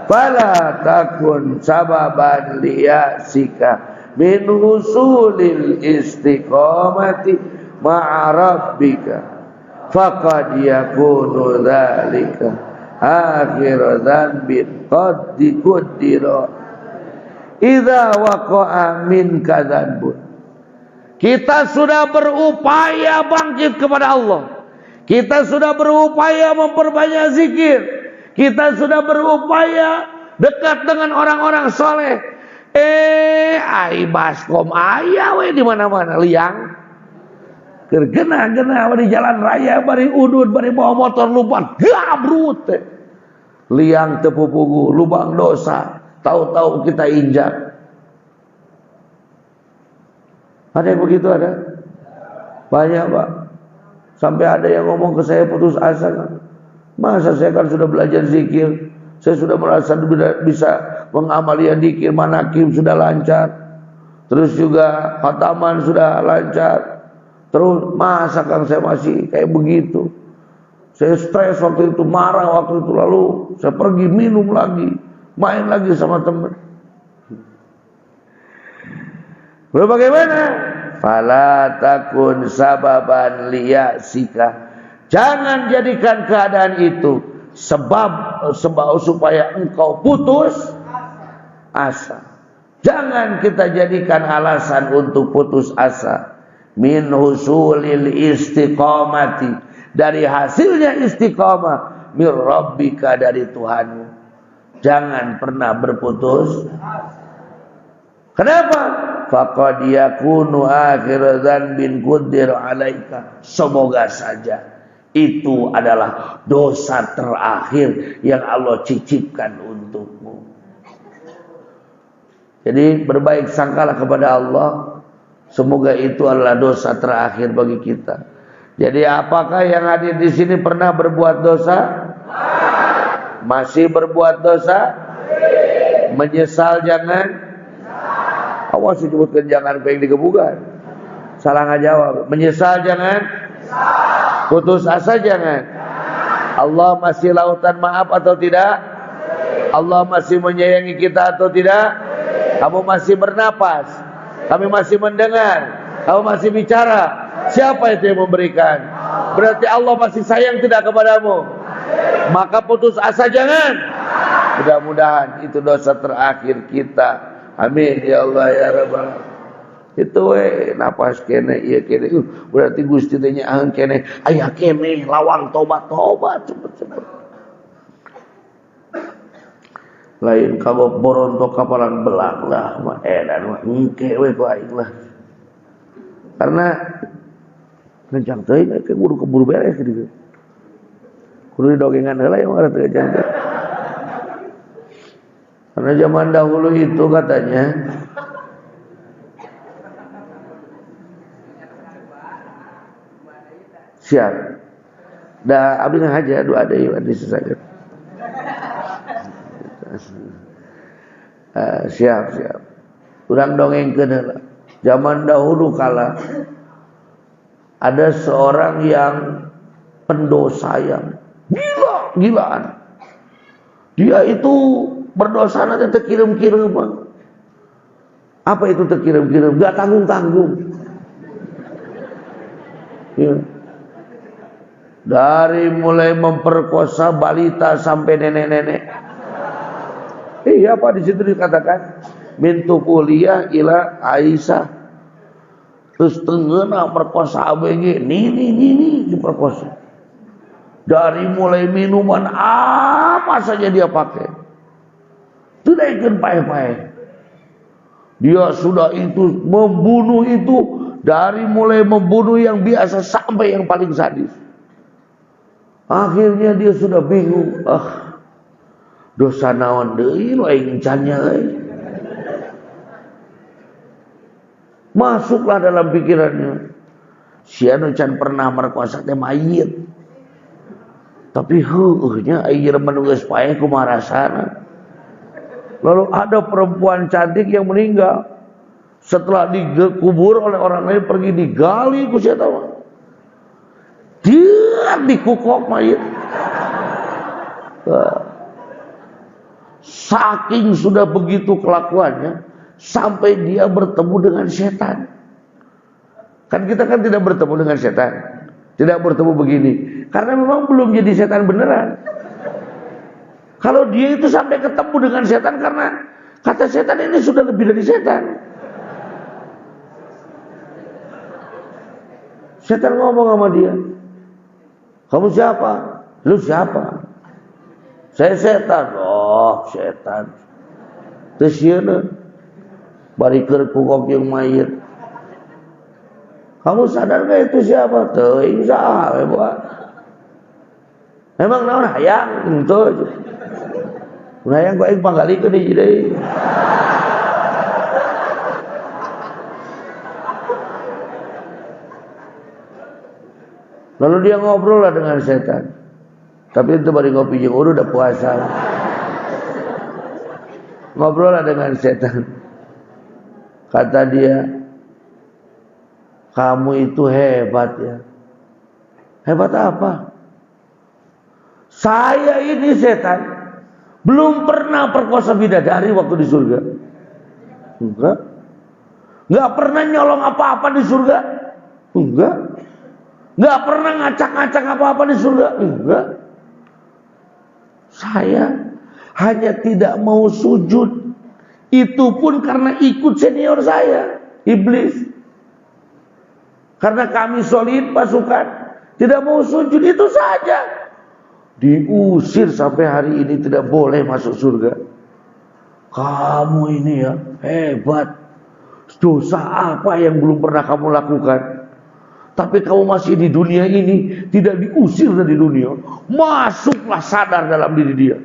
fala takun sababan liyasika min usulil istiqamati ma'a rabbika faqad yakunu dzalika akhir dzanbin qad diqaddira. Idza waqa'a minka dzanbun, kita sudah berupaya bangkit kepada Allah. Kita sudah berupaya memperbanyak zikir. Kita sudah berupaya dekat dengan orang-orang soleh. Ai baskom aya we di mana-mana liang. Gergena-gena di jalan raya bari udud bari bawa motor lupa gabrut. Liang teu pupugu, lubang dosa. Tahu-tahu kita injak. Ada yang begitu ada? Banyak, Pak. Sampai ada yang ngomong ke saya putus asa kan. Masa saya kan sudah belajar zikir, saya sudah merasa bisa mengamalian zikir, manakim sudah lancar, terus juga khataman sudah lancar, terus masa kan saya masih kayak begitu. Saya stres waktu itu, marah waktu itu, lalu saya pergi minum lagi, main lagi sama teman. Lalu bagaimana? Fala takun sababan liyasika. Jangan jadikan keadaan itu sebab supaya engkau putus asa. Jangan kita jadikan alasan untuk putus asa. Min husulil istiqamati, dari hasilnya istiqamah, mir rabbika, dari Tuhanmu. Jangan pernah berputus. Kenapa? Faqad yakunu akhir dzanbin quddir alaika. Semoga saja itu adalah dosa terakhir yang Allah cicipkan untukmu. Jadi berbaik sangkalah kepada Allah. Semoga itu adalah dosa terakhir bagi kita. Jadi apakah yang hadir di sini pernah berbuat dosa? Masih berbuat dosa? Menyesal jangan? Awas disebutkan jangan pengen digebukan. Salah nggak jawab. Menyesal jangan? Putus asa jangan? Allah masih lautan maaf atau tidak? Allah masih menyayangi kita atau tidak? Kamu masih bernapas, kami masih mendengar, kamu masih bicara. Siapa itu yang memberikan? Berarti Allah masih sayang tidak kepadamu? Maka putus asa jangan. Mudah-mudahan itu dosa terakhir kita. Amin ya Allah ya Rabbal alamin. Itu napas kene ieu kene berarti Gusti teh nyaeun kene aya kene lawang tobat cepet-cepet. Lain kabok boronto kapalan belang lah mah edan mah engke we ku aing lah. Karena ngeujang teuing ke keburu beres kitu. Kudu didongengan heula yang ngaran teu ujang teh. Karena zaman dahulu itu katanya siap. Da abdi ngahaja doa deui abdi sesageun. Siap. Urang dongengkeun heula. Zaman dahulu kala ada seorang yang pendosa yang gila-gilaan. Dia itu berdosa nanti terkirim-kirim. Apa itu terkirim-kirim? Gak tanggung-tanggung. Ya. Dari mulai memperkosa balita sampai nenek-nenek. Iya Pak, di situ dikatakan mintu kuliah ila Aisyah. Terus tengeuna perkosa ABG, nini diperkosa. Dari mulai minuman apa saja dia pakai. Tudaikeun pae-pae. Dia sudah itu membunuh itu dari mulai membunuh yang biasa sampai yang paling sadis. Akhirnya dia sudah bingung. Dosa naon deui nu aing cannya euy. Masuklah dalam pikirannya. Sia nu can pernah merkosa teh mayit. Tapi heueuhnya aing remen geus paeh kumaha rasana. Lalu ada perempuan cantik yang meninggal. Setelah dikubur oleh orang lain pergi digali ku sia tahu. Dia dikukok mayit. Saking sudah begitu kelakuannya sampai dia bertemu dengan setan. Kan kita kan tidak bertemu dengan setan. Tidak bertemu begini. Karena memang belum jadi setan beneran. Kalau dia itu sampai ketemu dengan setan karena kata setan ini sudah lebih dari setan. Setan ngomong sama dia. Kamu siapa? Lu siapa? Saya setan. Oh, setan. Terus yeuna bari keur kukok jeung mayit. Kamu sadar gak itu siapa? Teuing saha we, Pak. Emang naon hayang? Henteu. Hayang ku aing panggalikeun hiji deui. Lalu dia ngobrol lah dengan setan. Tapi itu bari ngopi jeung udah puasa. Ngobrol lah dengan setan. Kata dia, kamu itu hebat ya. Hebat apa? Saya ini setan belum pernah perkosa bidadari waktu di surga. Enggak. Enggak pernah nyolong apa-apa di surga. Enggak. Enggak pernah ngacak-ngacak apa-apa di surga. Enggak. Saya hanya tidak mau sujud. Itu pun karena ikut senior saya, iblis. Karena kami solid pasukan, tidak mau sujud, itu saja. Diusir sampai hari ini tidak boleh masuk surga. Kamu ini ya hebat. Dosa apa yang belum pernah kamu lakukan? Tapi kamu masih di dunia ini, tidak diusir dari dunia. Masuklah sadar dalam diri dia.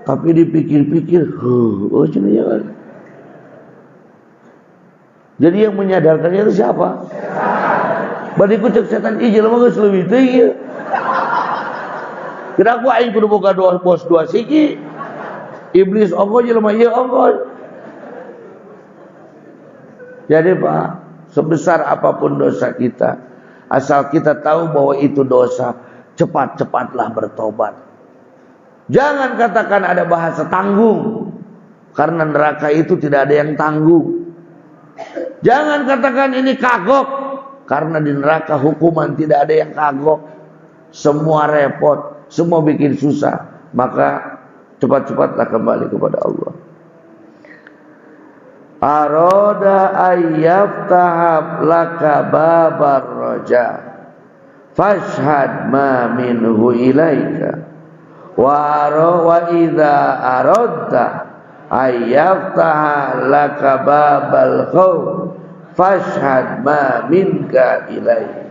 Tapi dipikir-pikir, jangan. Jadi yang menyadarkannya itu siapa? Badiku cek setan ijil mah geus leuwih teuing. Kira aku aing kudu boga bos dua siki. Iblis ongko jelema ieu ongko. Jadi Pak, sebesar apapun dosa kita, asal kita tahu bahwa itu dosa, cepat-cepatlah bertobat. Jangan katakan ada bahasa tanggung, karena neraka itu tidak ada yang tanggung. Jangan katakan ini kagok, karena di neraka hukuman tidak ada yang kagok. Semua repot, semua bikin susah. Maka cepat-cepatlah kembali kepada Allah. Aroda ayyaftaha laka babar raja fashhad ma minhu ilaika wa idza aradta ayyaftaha laka babal khawf fashhad ma minka ilaika.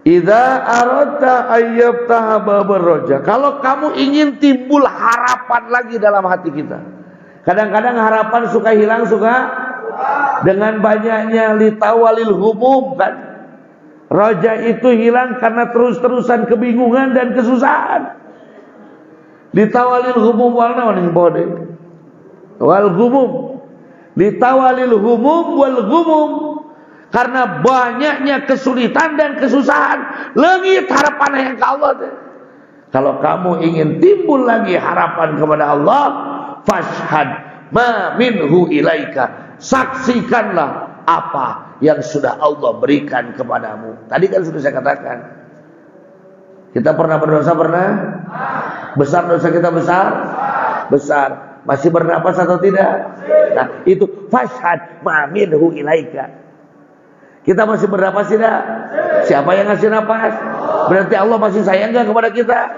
Idza aradta ayyaftaha babar raja, kalau kamu ingin timbul harapan lagi dalam hati kita. Kadang-kadang harapan suka hilang, suka dengan banyaknya litawalil humum kan. Raja itu hilang karena terus-terusan kebingungan dan kesusahan. Litawalil humum wal nawan bode. Wal humum. Litawalil humum wal humum. Karena banyaknya kesulitan dan kesusahan, leungit harapan yang ke Allah. Kalau kamu ingin timbul lagi harapan kepada Allah, fashhad ma minhu ilaika, saksikanlah apa yang sudah Allah berikan kepadamu. Tadi kan sudah saya katakan, kita pernah berdosa, pernah? Besar dosa kita, besar? Besar. Masih bernapas atau tidak? Nah, itu fashhad ma minhu ilaika. Kita masih bernapas tidak? Siapa yang ngasih napas? Berarti Allah masih sayang gak kepada kita?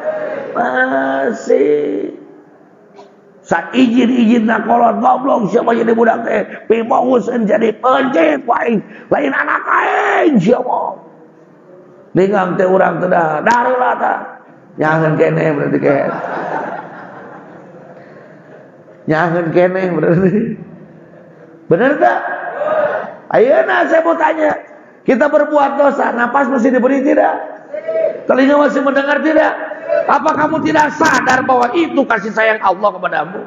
Masih. Sa izin nak kolot goblok siapa jadi budak teh pimonguseun jadi pencet lain anak aing siapa ningang teh urang teh dah dareula tah nyaheun keneh berarti ke nyaheun keneh berarti bener tak? Ayeuna saya mau tanya, kita berbuat dosa, napas masih diberi tidak? Telinga masih mendengar tidak? Apa kamu tidak sadar bahwa itu kasih sayang Allah kepadamu?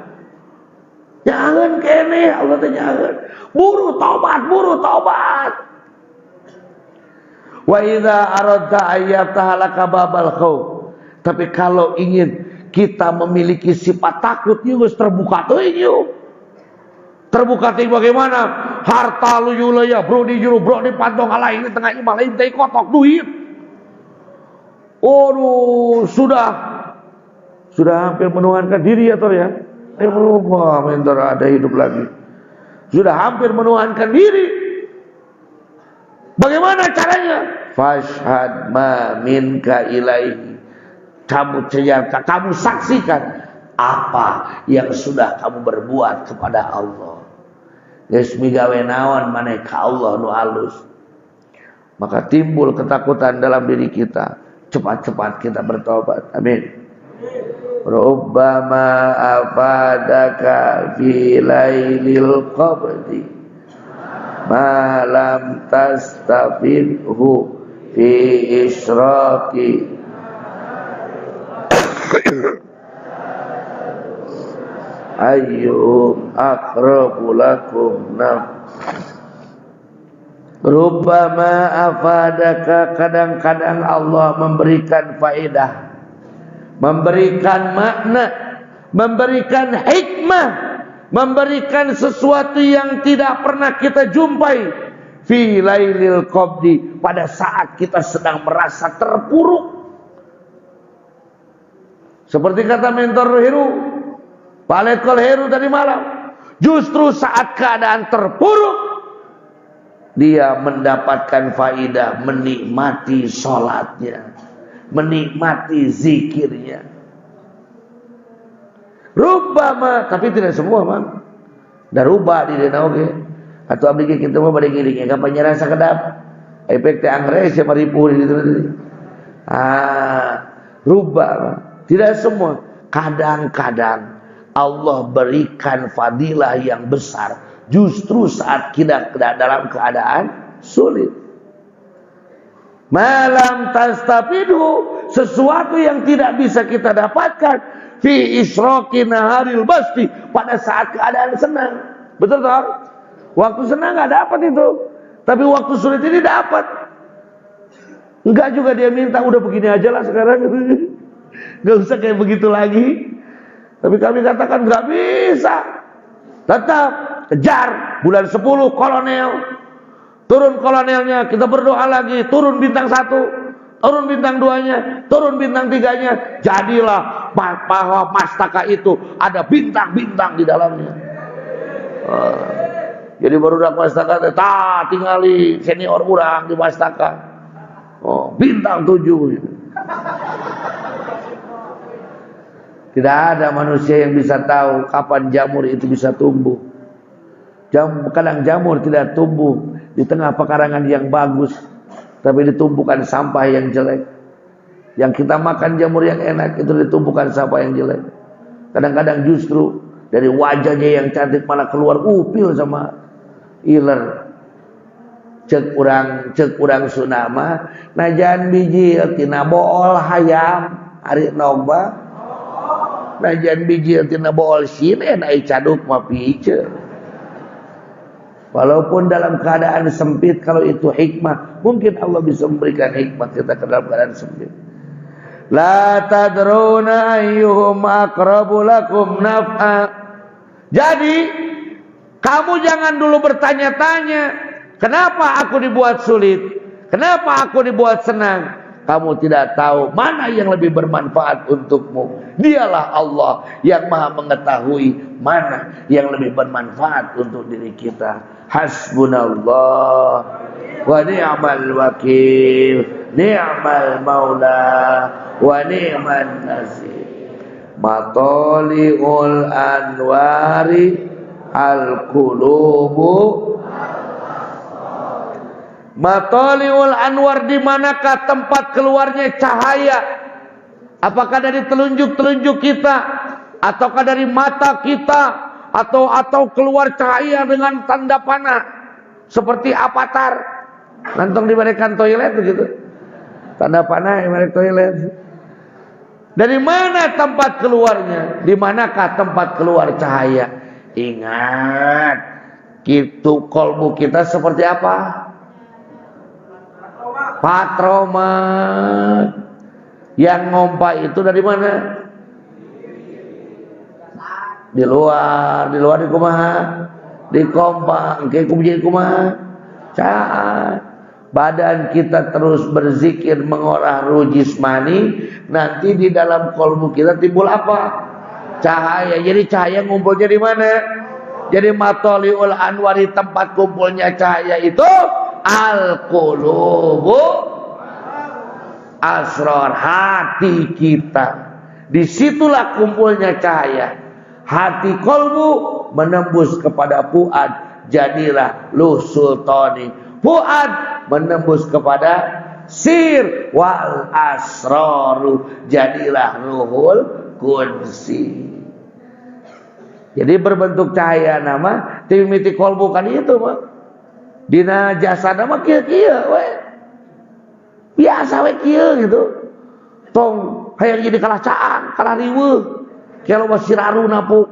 Jangan kene, Allah tanya jangan. Buru taubat, buru taubat. Wa idza aradta ayyaftaha laka babal khauf. Tapi kalau ingin kita memiliki sifat takut, geus terbuka teuing yuk. Terbuka teuing bagaimana? Harta lu yulaya, bro di juru, bro di pantong alain di tengah imah lain teh kotok duit. Sudah hampir menuhankan diri ya Tor ya. Wah, mentor ada hidup lagi. Sudah hampir menuhankan diri. Bagaimana caranya? Fashhad ma minka ilaihi. Kamu saksikan apa yang sudah kamu berbuat kepada Allah. Geus migawe naon maneh ka Allah nu halus. Maka timbul ketakutan dalam diri kita. Cepat-cepat kita bertobat. Amin. Rubbama afadaka fi lailil qabdi ma lam tastafidhu fi isyraqi ayyum aqrabu lakum Rubbama afadaka, kadang-kadang Allah memberikan faedah, memberikan makna, memberikan hikmah, memberikan sesuatu yang tidak pernah kita jumpai fi lailil qabdi, pada saat kita sedang merasa terpuruk. Seperti kata mentor Heru, Pak Letkol Heru tadi malam, justru saat keadaan terpuruk dia mendapatkan faidah, menikmati sholatnya, menikmati zikirnya. Rubbama, tapi tidak semua mang. Darubah di dena oge. Atau abdi kita mah bade giring ka panjara sakedap. Efek teh angres ya maripuh di ditu. Rubbama. Tidak semua. Kadang-kadang Allah berikan fadilah yang besar justru saat kita dalam keadaan sulit. Malam tastafidhu, sesuatu yang tidak bisa kita dapatkan fi isyraqi naharil basti, pada saat keadaan senang. Betul tak? Waktu senang nggak dapat itu, tapi waktu sulit ini dapat. Enggak juga dia minta, udah begini aja lah sekarang. Enggak usah kayak begitu lagi. Tapi kami katakan enggak bisa. Tetap kejar bulan 10 kolonel. Turun kolonelnya, kita berdoa lagi, turun bintang 1, turun bintang 2-nya, turun bintang 3-nya. Jadilah bahwa mastaka itu ada bintang-bintang di dalamnya. Jadi baru dak mastaka tingali senior urang di mastaka. Bintang 7. Tidak ada manusia yang bisa tahu kapan jamur itu bisa tumbuh. Kadang jamur tidak tumbuh di tengah pekarangan yang bagus, tapi ditumbuhkan sampah yang jelek. Yang kita makan jamur yang enak itu ditumbuhkan sampah yang jelek. Kadang-kadang justru dari wajahnya yang cantik malah keluar upil sama iler. Cek urang sunama najan bijil tina bool hayam ari nomba. Najan bijil tina bool sinen ai caduk mah piceun. Walaupun dalam keadaan sempit, kalau itu hikmah, mungkin Allah bisa memberikan hikmah kita ke dalam keadaan sempit. La tadruna ayyuhum aqrabu lakum naf'a. Jadi kamu jangan dulu bertanya-tanya, kenapa aku dibuat sulit? Kenapa aku dibuat senang? Kamu tidak tahu mana yang lebih bermanfaat untukmu. Dialah Allah yang Maha mengetahui mana yang lebih bermanfaat untuk diri kita. Hasbunallah wa ni'mal wakil, ni'mal maula wa ni'man nasir. Matali'ul anwari al-qulubu. Matali'ul anwar, di manakah tempat keluarnya cahaya? Apakah dari telunjuk-telunjuk kita, ataukah dari mata kita, atau keluar cahaya dengan tanda panah seperti avatar nantong diberikan toilet begitu, tanda panah yang merek toilet. Dari mana tempat keluarnya? Di manakah tempat keluar cahaya? Ingat, gitu kolbu kita seperti apa? Patromat. Yang ngompa itu dari mana? Di luar di kumaha? Di kompa, engke kumjin kumaha? Caat. Badan kita terus berzikir mengolah ruh jismani, nanti di dalam kolbu kita timbul apa? Cahaya. Jadi cahaya ngumpulnya di mana? Jadi matoliul anwari, tempat kumpulnya cahaya itu al-qulubu asrar, hati kita. Disitulah kumpulnya cahaya. Hati kolbu menembus kepada fuad, jadilah luh sultani. Fuad menembus kepada sir wal asraru, jadilah ruhul qudsi. Jadi berbentuk cahaya nama timiti kolbu kan itu mah. Dina jasada mah kieu-kieu we. Biasa we kieu gitu. Tong hayang jadi kalah caang, kalah riweuh. Kalau masih raru napuk.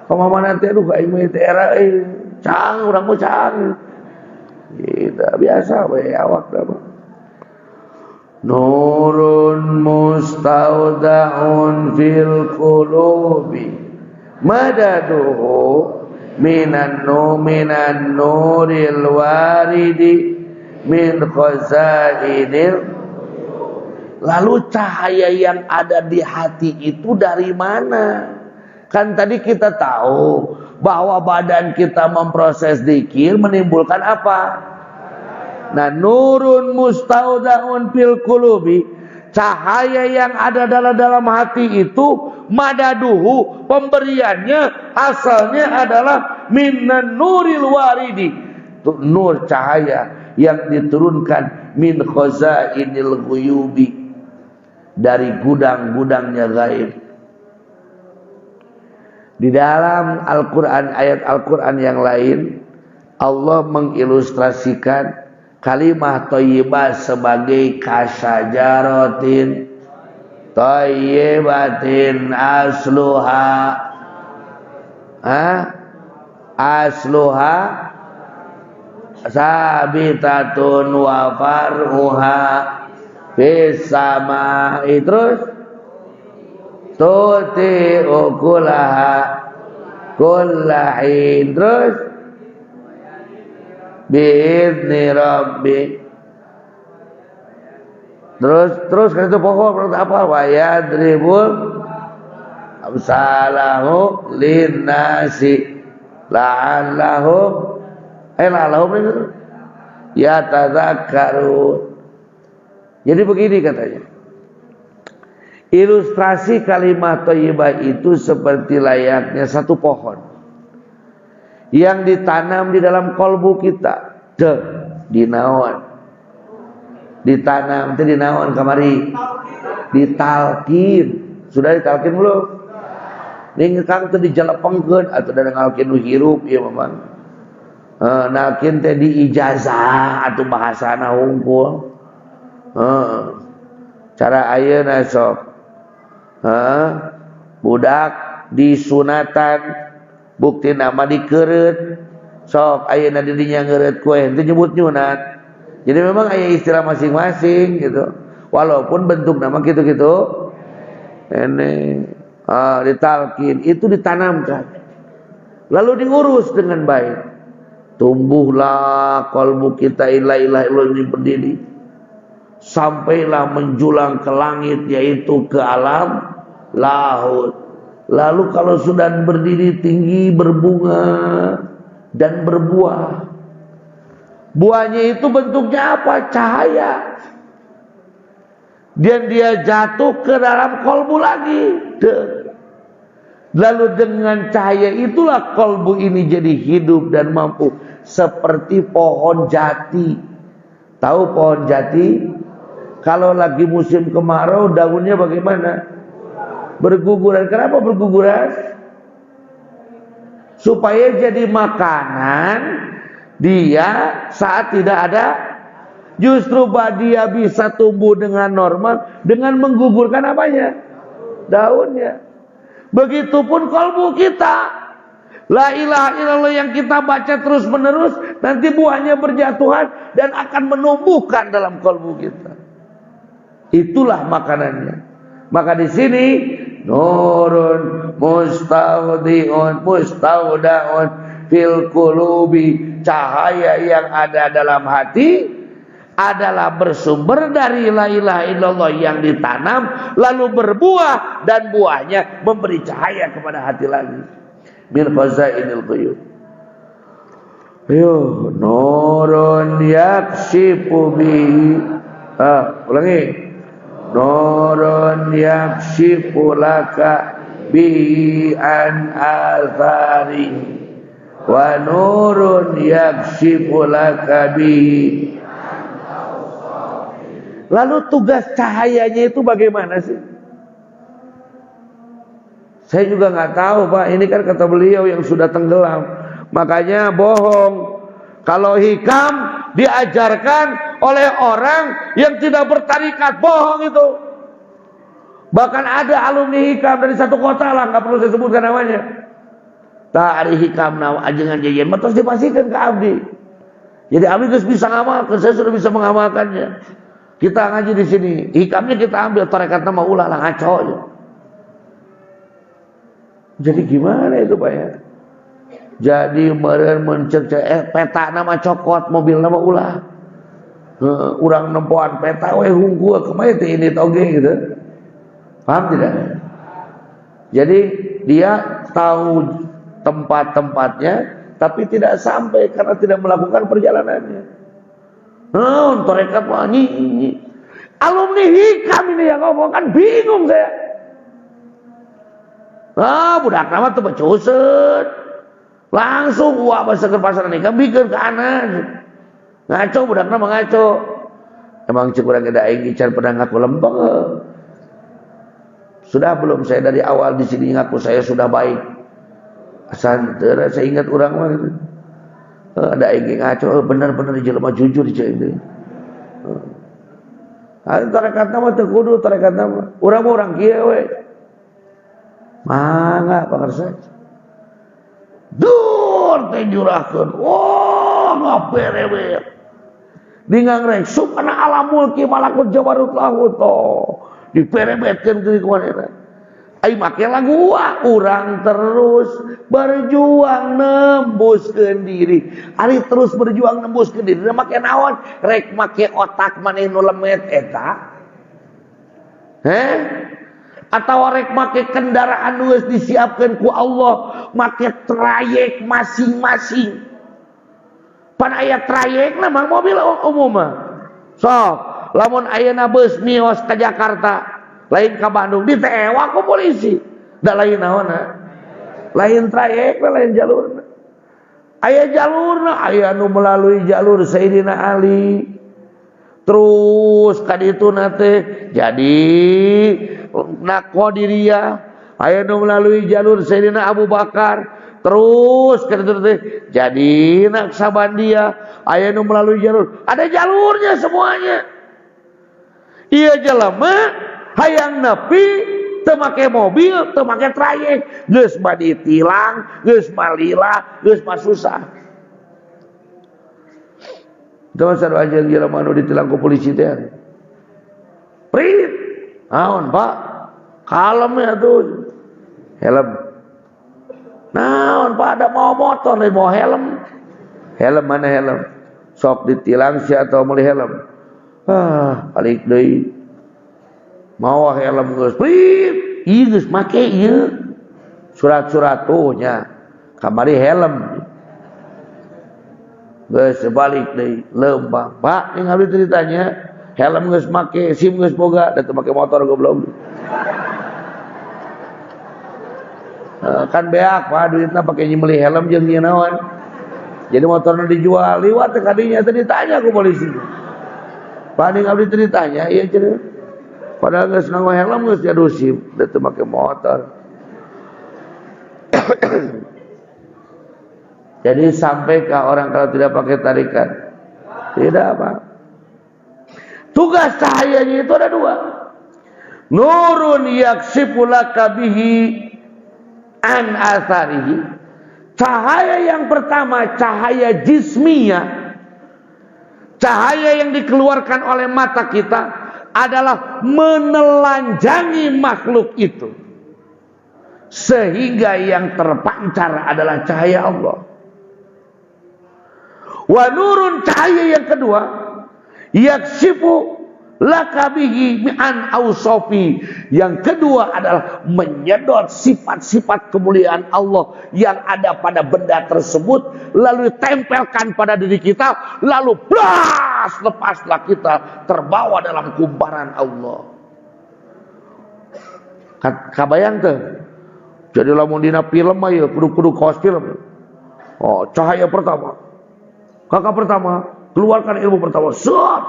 Kemana nanti aduh aing mah teh era caang urang mah caang. Gitu biasa we awak dah mah. Nurun mustaudaun fil qulubi madaduhu minan nuril waridi min khazainil. Lalu cahaya yang ada di hati itu dari mana? Kan tadi kita tahu bahwa badan kita memproses zikir menimbulkan apa? Nah, nurun mustaudaun fil qulubi, cahaya yang ada dalam hati itu madaduhu, pemberiannya asalnya adalah minan nuril waridi. Itu nur cahaya yang diturunkan min khazainil ghuyubi, dari gudang-gudangnya gaib. Di dalam Al-Quran, ayat Al-Quran yang lain, Allah mengilustrasikan kalimah thayyibah sebagai kasyajaratin thayyibatin asluha sabitatun wa far'uha fis samai. Terus tuti ukulaha kullahin. Terus bi'idni rabbi. Terus kan itu pokok apa? Wa yadribul amsalahu linnasi la'allahum yatadzakkarun. Jadi begini katanya, ilustrasi kalimat thayyibah itu seperti layaknya satu pohon yang ditanam di dalam kolbu kita. Dinaon ditanam, itu dinaon kamari, ditalkin. Sudah ditalkin belum? Ning kang teu dijalepengkeun atuh da ngalkin nu hirup ieu memang. Nalkin teh di ijazah atuh bahasana hungkul. Cara ayeuna sok. Budak disunatan bukti nama dikeureut. Sok ayeuna di dinya ngeureut kue teu nyebut nyunat. Jadi memang aya istilah masing-masing gitu. Walaupun bentuk nama gitu-gitu. Ini ditalkin, itu ditanamkan, lalu diurus dengan baik, tumbuhlah kalbu kita la ilaha illallah ini berdiri, sampailah menjulang ke langit, yaitu ke alam laut. Lalu kalau sudah berdiri tinggi, berbunga dan berbuah. Buahnya itu bentuknya apa? Cahaya. Dan dia jatuh ke dalam kolbu lagi. Lalu dengan cahaya itulah kolbu ini jadi hidup dan mampu. Seperti pohon jati. Tahu pohon jati? Kalau lagi musim kemarau daunnya bagaimana? Berguguran. Kenapa berguguran? Supaya jadi makanan dia saat tidak ada. Justru dia bisa tumbuh dengan normal dengan menggugurkan apanya? Daunnya. Begitupun kalbu kita. La ilaha illallah yang kita baca terus menerus, nanti buahnya berjatuhan dan akan menumbuhkan dalam kalbu kita. Itulah makanannya. Maka di sini nurun mustaudiun fil qulubi, cahaya yang ada dalam hati adalah bersumber dari la ilaha illallah yang ditanam lalu berbuah dan buahnya memberi cahaya kepada hati lagi. Min khazainil ghuyub. Ayo, nurun yakshifu bihi. Ulangi. Nurun yakshifu laka bihi an athari wa nurun yakshifu laka bihi. Lalu tugas cahayanya itu bagaimana sih? Saya juga nggak tahu Pak. Ini kan kata beliau yang sudah tenggelam. Makanya bohong. Kalau hikam diajarkan oleh orang yang tidak bertarikat, bohong itu. Bahkan ada alumni hikam dari satu kota lah, nggak perlu saya sebutkan namanya. Tak ada hikam nawa ajengan jajan, terus dipastikan ke abdi. Jadi abdi harus bisa ngamalkan, saya sudah bisa mengamalkannya. Kita ngaji di sini, hikamnya kita ambil, tarekat nama ulah lah ngaco aja. Jadi gimana itu Pak ya? Jadi meren mencek peta nama cokot, mobil nama ulah. Urang nempoan peta we hungkul kemana ini toge gitu. Paham tidak? Jadi dia tahu tempat-tempatnya tapi tidak sampai karena tidak melakukan perjalanannya. Tarekat wangi. Alumni hikam ini yang ngomong, kan bingung saya. Budak nama tuh becusut. Langsung apa seger pasaran hikam bikin ke anak. Ngaco budak nama ngaco. Emang cek urang ada aing ican pernah ngaku lempeng. Sudah belum saya dari awal di sini ngaku saya sudah baik. Santera saya ingat urang mah gitu. Ada yang ngaco, benar-benar jelema jujur cek itu. Tarekat nama teu kudu tarekat nama. Urang kieu we. Mangga pangarsa. Dur teh jurahkeun. Allah berebet. Dengan rek subhana alam mulki malakut jabarut lahut diperebetkeun ke kumanehna. Ai make lagu urang terus berjuang nembuskeun diri. Ari terus berjuang nembuskeun diri make naon? Rek make otak maneh nu lemet eta. Atau rek make kendaraan nu geus disiapkeun ku Allah, make trayek masing-masing. Pan aya trayekna mah mobil umum mah. Sok, lamun ayeuna beus mios ka Jakarta, lain ka Bandung ditewa ku polisi. Da lain naonna? Lain trayekna, lain jalurna. Aya jalurna, aya nu melalui jalur Sayyidina Ali. Terus kaditu nate jadi Qadiriyah, aya nu melalui jalur Sayyidina Abu Bakar. Terus kaditu nate jadi Naqsabandiyah, aya nu melalui jalur. Ada jalurnya semuanya. Ieu jelema hayang nepi teu make mobil, teu make trayek, geus badi tilang, geus malila, geus masusah. Teman saru aja jelema anu ditilang ku polisi teh. Prit. Naon, Pak? Kalem ya tuh. Helm. Naon, Pak? Ada mau motor, mau helm. Helm mana helm? Sok ditilang si atau meuli helm. Balik deui. Mau helm geus prit. Ieu geus make ieu. Surat-surat tuh nya. Kamari helm. Geus balik deui leumpang. Pak, yang abdi ceritanya helm geus make, SIM geus boga, da teu make motor goblok. Kan beak Pak duitna pake nyemeli helm jeung ieu naon. Jadi motorna dijual, liwat teh kadinya teh ditanya ku polisi. Pak yang abdi ceritanya ieu cenah. Padahal geus nganggo helm geus jadu SIM, da teu make motor. Jadi sampaikah orang kalau tidak pakai tarikat? Tidak apa. Tugas cahayanya itu ada dua. Nurun yaksifu laka bihi an atharihi. Cahaya yang pertama, cahaya jismiyah. Cahaya yang dikeluarkan oleh mata kita adalah menelanjangi makhluk itu. Sehingga yang terpancar adalah cahaya Allah. Wa nurun, cahaya yang kedua, yaksifu laka bihi an ausofi. Yang kedua adalah menyedot sifat-sifat kemuliaan Allah yang ada pada benda tersebut, lalu ditempelkan pada diri kita, lalu blas, lepaslah kita terbawa dalam kumparan Allah. Kabayang tuh. Jadi lamun dina film aja kudu kaos film. Oh, cahaya pertama. Kakak pertama, keluarkan ilmu pertama. Set,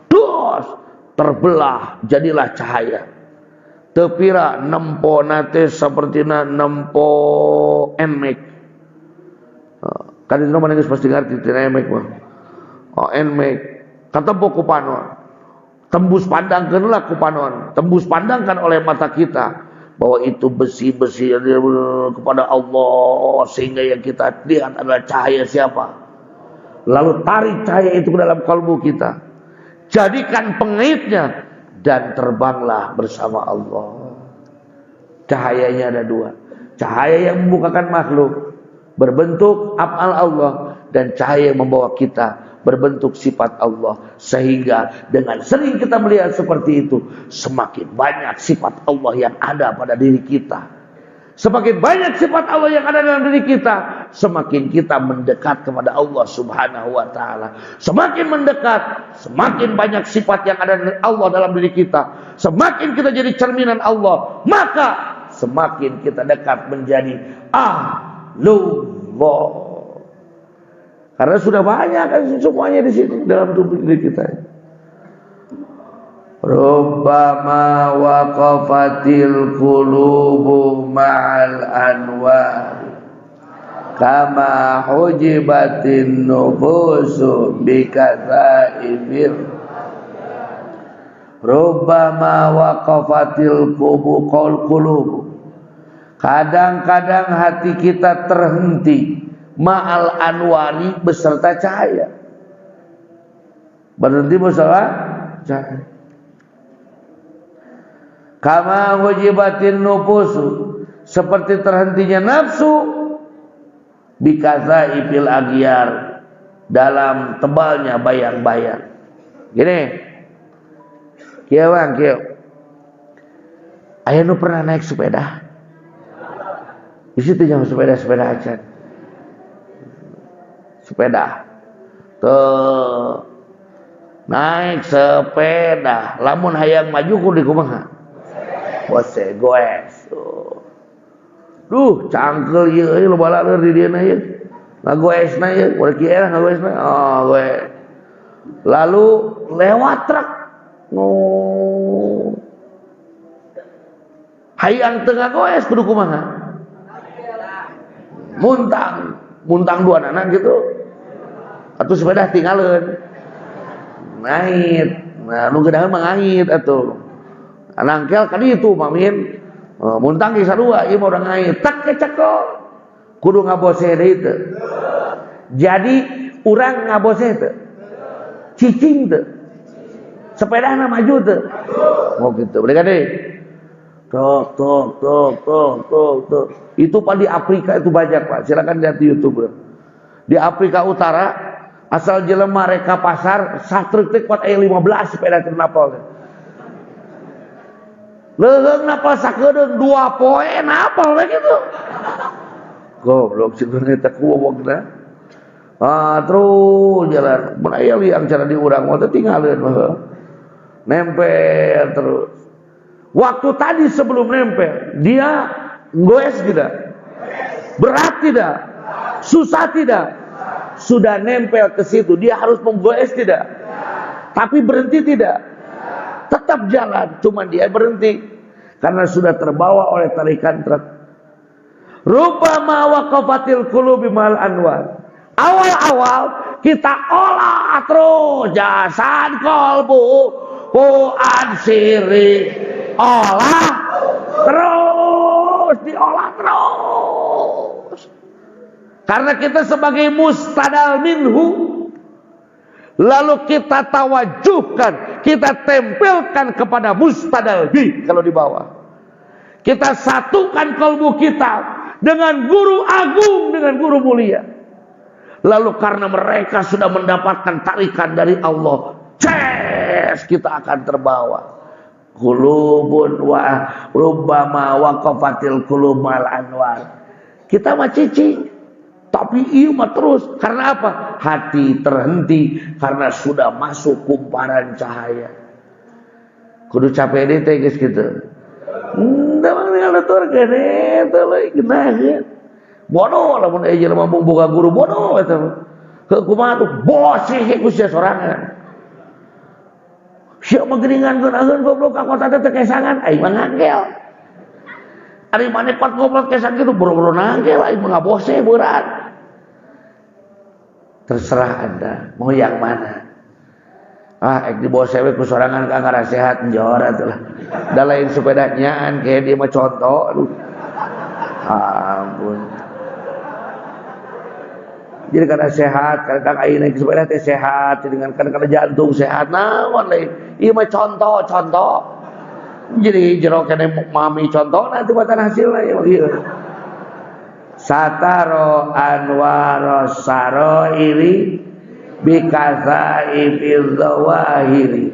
dos, terbelah, jadilah cahaya. Tepira nempo nate sepertina nempo enmek. Kan itu namanya pasti ngerti tina enmek mah. Oh enmek, katempo ku panon. Tembus pandangkeun lah ku panon. Tembus pandangkan oleh mata kita bahwa itu besi-besi kepada Allah, sehingga yang kita lihat adalah cahaya siapa. Lalu tarik cahaya itu ke dalam kalbu kita, jadikan pengaitnya, dan terbanglah bersama Allah. Cahayanya ada dua. Cahaya yang membukakan makhluk berbentuk af'al Allah, dan cahaya yang membawa kita berbentuk sifat Allah. Sehingga dengan sering kita melihat seperti itu, semakin banyak sifat Allah yang ada pada diri kita. Semakin banyak sifat Allah yang ada dalam diri kita, semakin kita mendekat kepada Allah Subhanahu wa ta'ala. Semakin mendekat, semakin banyak sifat yang ada dari Allah dalam diri kita. Semakin kita jadi cerminan Allah, maka semakin kita dekat menjadi ahlullah. Karena sudah banyak kan semuanya di sini dalam tubuh diri kita. Rubbama waqafatil qulubu ma'al anwar kama hujibatin nufusu bikathaifir. Rubbama waqafatil qulubu, kadang-kadang hati kita terhenti ma'al anwari beserta cahaya. Berhenti beserta cahaya. Kama hujibatin nufusu, seperti terhentinya nafsu bikazaifil aghyar, dalam tebalnya bayang-bayang. Gini, kieu bang, kieu. Aya nu pernah naik sepeda? Di situ jangan sepeda aja. Sepeda. Tuh. Naik sepeda, lamun hayang maju kudu kumaha? Bose goes. Duh, cangkel ieu loba laleur di dieu na ieu. Ngagoesna ieu, urang kieu ngagoesna. Oh, goes. Lalu lewat truk. Oh. Hayang teu ngagoes kudu kumaha? Muntang dua anak gitu. Atuh sepeda tinggalin. Naik. Nah, nu geudaheun mangait atuh. Nangkel ka ditu mamin. Muntang ge sarua, ieu mah urang ngait. Tak kecekol. Kudu ngabose deui teu. Jadi urang ngabose teu. Cicing teu. Sepedana maju teu. Oh gitu. Bener kan deui? Tok. Itu Pak di Afrika itu banyak Pak. Silakan lihat di YouTube. Di Afrika Utara asal jelema reka pasar satruk teh kuat aya 15 sepeda keur napal. Leung napal sakedeung 2 poe napal we kitu. Goblok cenah eta kuwogna. Terus jalan. Mun aya liang cara di urang mah teh tinggalin mah. Nempel terus. Waktu tadi sebelum nempel, dia goes tidak? Berat tidak? Susah tidak? Sudah nempel ke situ, dia harus menggoes tidak? Tapi berhenti tidak? Tetap jalan, cuma dia berhenti karena sudah terbawa oleh tarikan truk. Rubbama waqafatil qulubi mal anwar. Awal-awal kita olah terus jasan kolbu fuad siri. Olah terus, diolah terus. Karena kita sebagai mustadal minhu, lalu kita tawajuhkan, kita tempelkan kepada mustadal bi kalau di bawah. Kita satukan kalbu kita dengan guru agung, dengan guru mulia. Lalu karena mereka sudah mendapatkan tarikan dari Allah, kita akan terbawa. Qulubun wa rubbama waqafatil qulumal anwar. Kita mah cici, tapi ieu mah terus. Karena apa? Hati terhenti karena sudah masuk kumparan cahaya. Kudu capek deui teh geus kitu. Da mah tinggal nuturkeun eta leuy geunaheun. Bodoh lamun aya jelema boga guru bodoh eta. Kumaha tuh bosih ku sia sorangan. Siap menggeningan geunaheun goblok ka kota teh kesangan aing mah ngangkel. Ari maneh pat goblok kesan kitu boro-boro nangkel aing mah ngabose berat. Terserah Anda mau yang mana. Ek dibose we ku sorangan ka ngarasehat njor atuh. Da lain sepeda nyaan ke dia mah contoh. Aduh. Ampun. Jadi karena sehat, karena aing naik sepeda teh sehat, dengan karena jantung sehat, naon lain. Ieu mah contoh. Jadi jero kene mami contoh nanti buatan hasilna ieu. Sataro anwaros saroiri bikazaifil zawahiri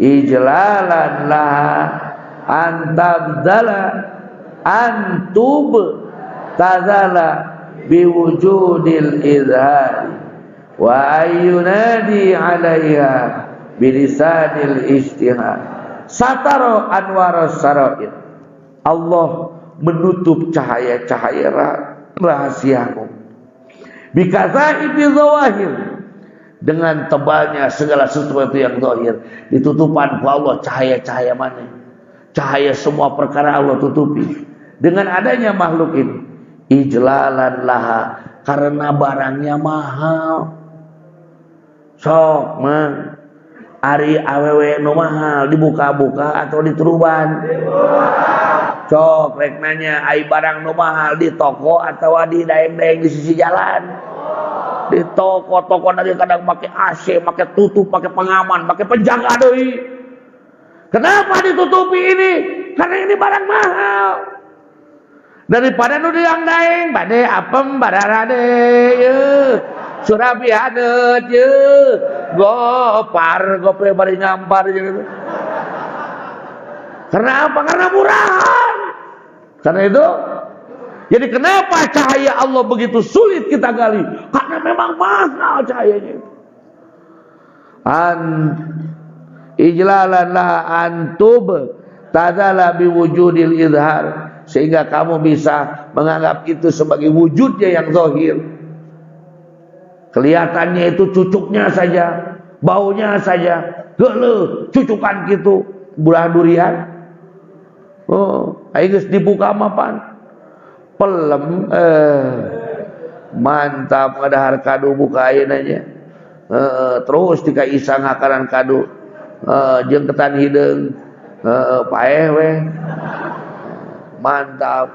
ijlalan laha antabdala antub tazala biwujudil izhari wa ayyunadi alaiha bilisanil istihar. Sataro anwaros sarair, Allah menutup cahaya-cahaya rahasiamu bikazaibi zawahir, dengan tebalnya segala sesuatu yang zahir. Ditutupan ku Allah cahaya-cahaya mana? Cahaya semua perkara Allah tutupi dengan adanya makhluk ini. Ijlalan laha, karena barangnya mahal. Sok man ari awewe nu mahal dibuka-buka atau dituruban? Cok rek nanya ai barang nu mahal di toko atau di daeng-daeng di sisi jalan. Di toko-toko lagi kadang pakai AC, pakai tutup, pakai pengaman, pakai penjaga deui. Kenapa ditutupi ini? Karena ini barang mahal. Daripada nu diang daeng bade apem badarade yeuh. Surabi hadeut yeuh. Gopar gope bari ngampar gitu. Karena apa? Karena murahan. Karena itu, jadi kenapa cahaya Allah begitu sulit kita gali? Karena memang mahal cahayanya. Ijlalan laha antub tadala biwujudil idhar, sehingga kamu bisa menganggap itu sebagai wujudnya yang zahir. Kelihatannya itu cucuknya saja, baunya saja, geuleuh, cucukan gitu, buah durian. Oh, aing geus dibuka mapan. Pelem mantap ngadahar kado buka ayeuna nya. Terus tika isang hakaran kado. Jeung ketan hideung. Paeh we. Mantap.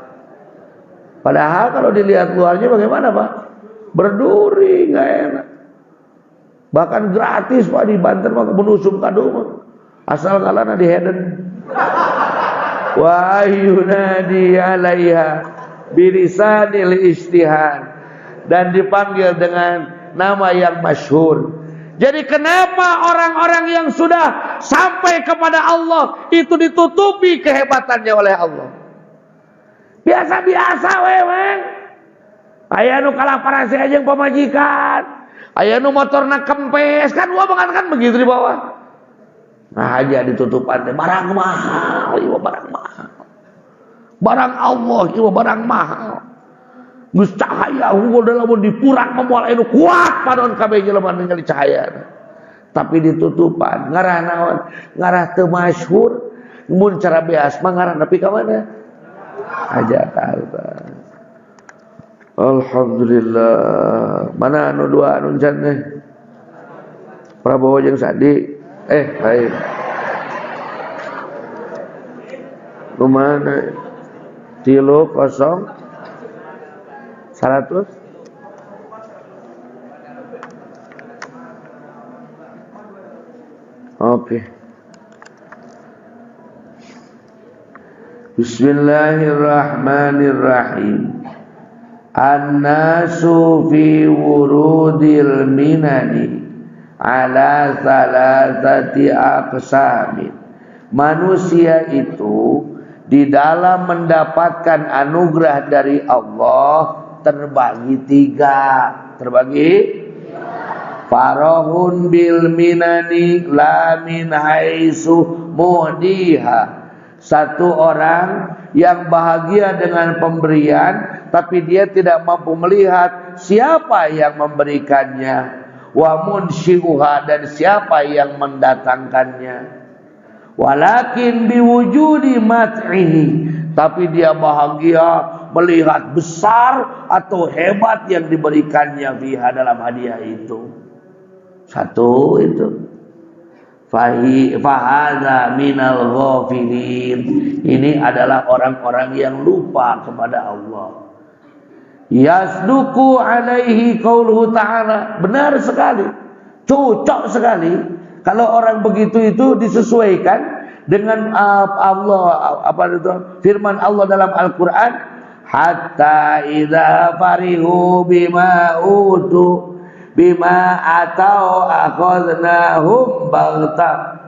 Padahal kalau dilihat luarnya bagaimana, Pak? Berduri, enggak enak. Bahkan gratis Pak di Banten mah menusum kado mah. Asal kalana di heden. Wa yunadi alaiha birisanil istihan, dan dipanggil dengan nama yang masyhur. Jadi kenapa orang-orang yang sudah sampai kepada Allah itu ditutupi kehebatannya oleh Allah? Biasa-biasa we weng. Aya nu kalah parase aja yang pamajikan, aya nu motorna kempes, kan gua kan begitu di bawah. Nah aja ditutupan teh barang mahal, ieu barang mahal. Barang Allah ieu barang mahal. Geus cahaya hungkul lamun dipurang moal anu kuat padon kabeh jelema ningali cahaya. Tapi ditutupan ngarah naon? Ngarah teu masyhur. Mun cara beas mah ngarah nepi ka mana? Jakarta. Alhamdulillah. Mana anu dua anu can teh? Prabowo jeung Sandi. Baik. Rumana 3-0-100. Oke. Bismillahirrahmanirrahim. An-nasu fi wurudil minani ala salasati aqsamin. Manusia itu di dalam mendapatkan anugerah dari Allah terbagi 3. Terbagi farahun bil minani la min haitsu mudiha. Satu orang yang bahagia dengan pemberian tapi dia tidak mampu melihat siapa yang memberikannya. Wa munsyi'uha, dan siapa yang mendatangkannya. Walakin biwujudi mat'ihi, tapi dia bahagia melihat besar atau hebat yang diberikannya fiha dalam hadiah itu. Satu itu. Fahadha minal ghafilin. Ini adalah orang-orang yang lupa kepada Allah. Yasduku alaihi qauluhu ta'ala. Benar sekali, cocok sekali kalau orang begitu itu disesuaikan dengan Allah, firman Allah dalam Al-Quran, hatta idza farihu bima utu bima atau akhadnahum baghtah.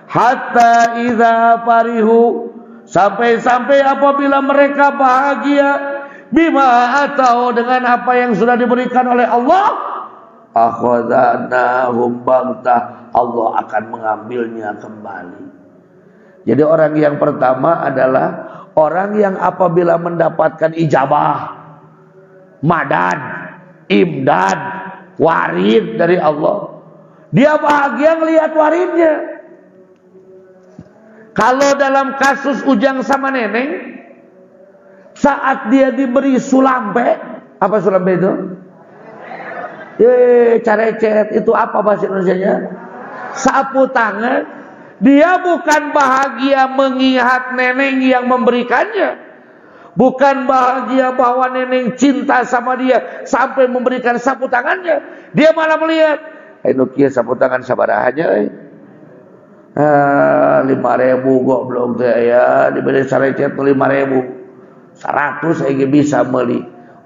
Hatta idza farihu, sampai-sampai apabila mereka bahagia bima atau dengan apa yang sudah diberikan oleh Allah, akhadnahum baghtah, Allah akan mengambilnya kembali. Jadi orang yang pertama adalah orang yang apabila mendapatkan ijabah, madad, imdad, warid dari Allah, dia bahagia melihat waridnya. Kalau dalam kasus Ujang sama Neneng, saat dia diberi sulampe, apa sulampe itu? Carecet, itu apa bahasa Indonesianya? Sapu tangan. Dia bukan bahagia mengingat nenek yang memberikannya, bukan bahagia bahwa nenek cinta sama dia sampai memberikan sapu tangannya. Dia malah melihat, Nukia sapu tangan sabarahannya 5.000 goblok saya diberi sarecet 5.000 100 saya bisa beli.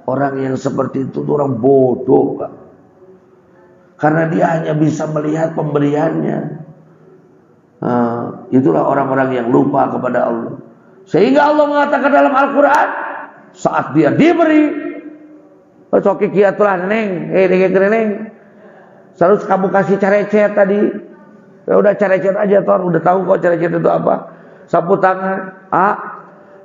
Orang yang seperti itu orang bodoh, Pak. Karena dia hanya bisa melihat pemberiannya. Itulah orang-orang yang lupa kepada Allah. Sehingga Allah mengatakan dalam Al-Quran, saat dia diberi, coki kiatulah neng, neng, harus kamu kasih carecet tadi. Ya udah carecet aja, Tor. Udah tahu kok carecet itu apa? Sapu tangan.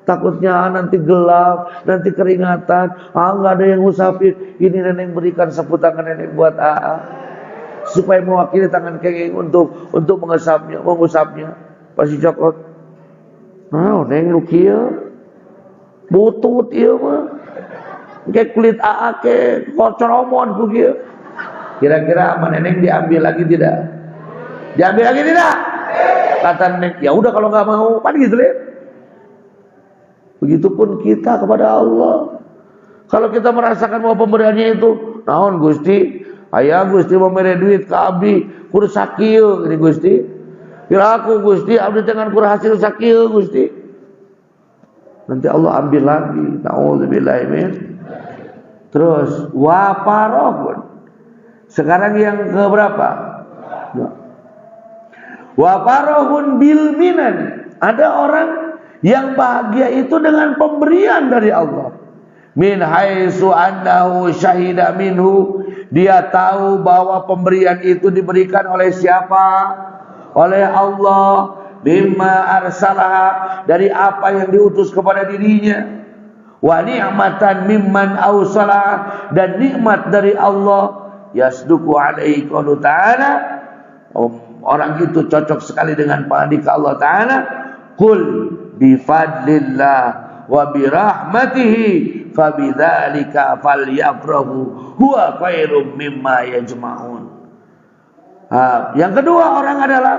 Takutnya nanti gelap, nanti keringatan. Nggak ada yang ngusapin. Ini nenek berikan sapu tangan nenek buat supaya mewakili tangan kenging untuk mengusapnya. Pasti cokot. Neng lu kieu. Butut ieu mah. Kayak kulit ke kocoromon ku kieu. Kira-kira sama neneng diambil lagi tidak? Diambil lagi tidak? Kata nenek, ya udah kalau nggak mau, pan gitu deh. Begitupun kita kepada Allah. Kalau kita merasakan bahwa pemberiannya itu, naon Gusti? Ayah Gusti memberi duit ke abdi kur sakieu ini Gusti. Piraku Gusti abdi dengan kur hasil sakieu Gusti. Nanti Allah ambil lagi. Nauzubillah min. Terus wafarohun. Sekarang yang ke berapa? Wafarohun bil minan. Ada orang yang bahagia itu dengan pemberian dari Allah. Min haitsu annahu syahida minhu. Dia tahu bahwa pemberian itu diberikan oleh siapa? Oleh Allah. Bima arsalah, dari apa yang diutus kepada dirinya. Wa ni'matan mimman awsalah, dan nikmat dari Allah. Yasduku alaihi qaulu ta'ala. Orang itu cocok sekali dengan pangandika Allah Ta'ala. Qul bifadlillah wa birahmatihi fabidzalika falyafrahu huwa khairum mimma yajma'un. Yang kedua orang adalah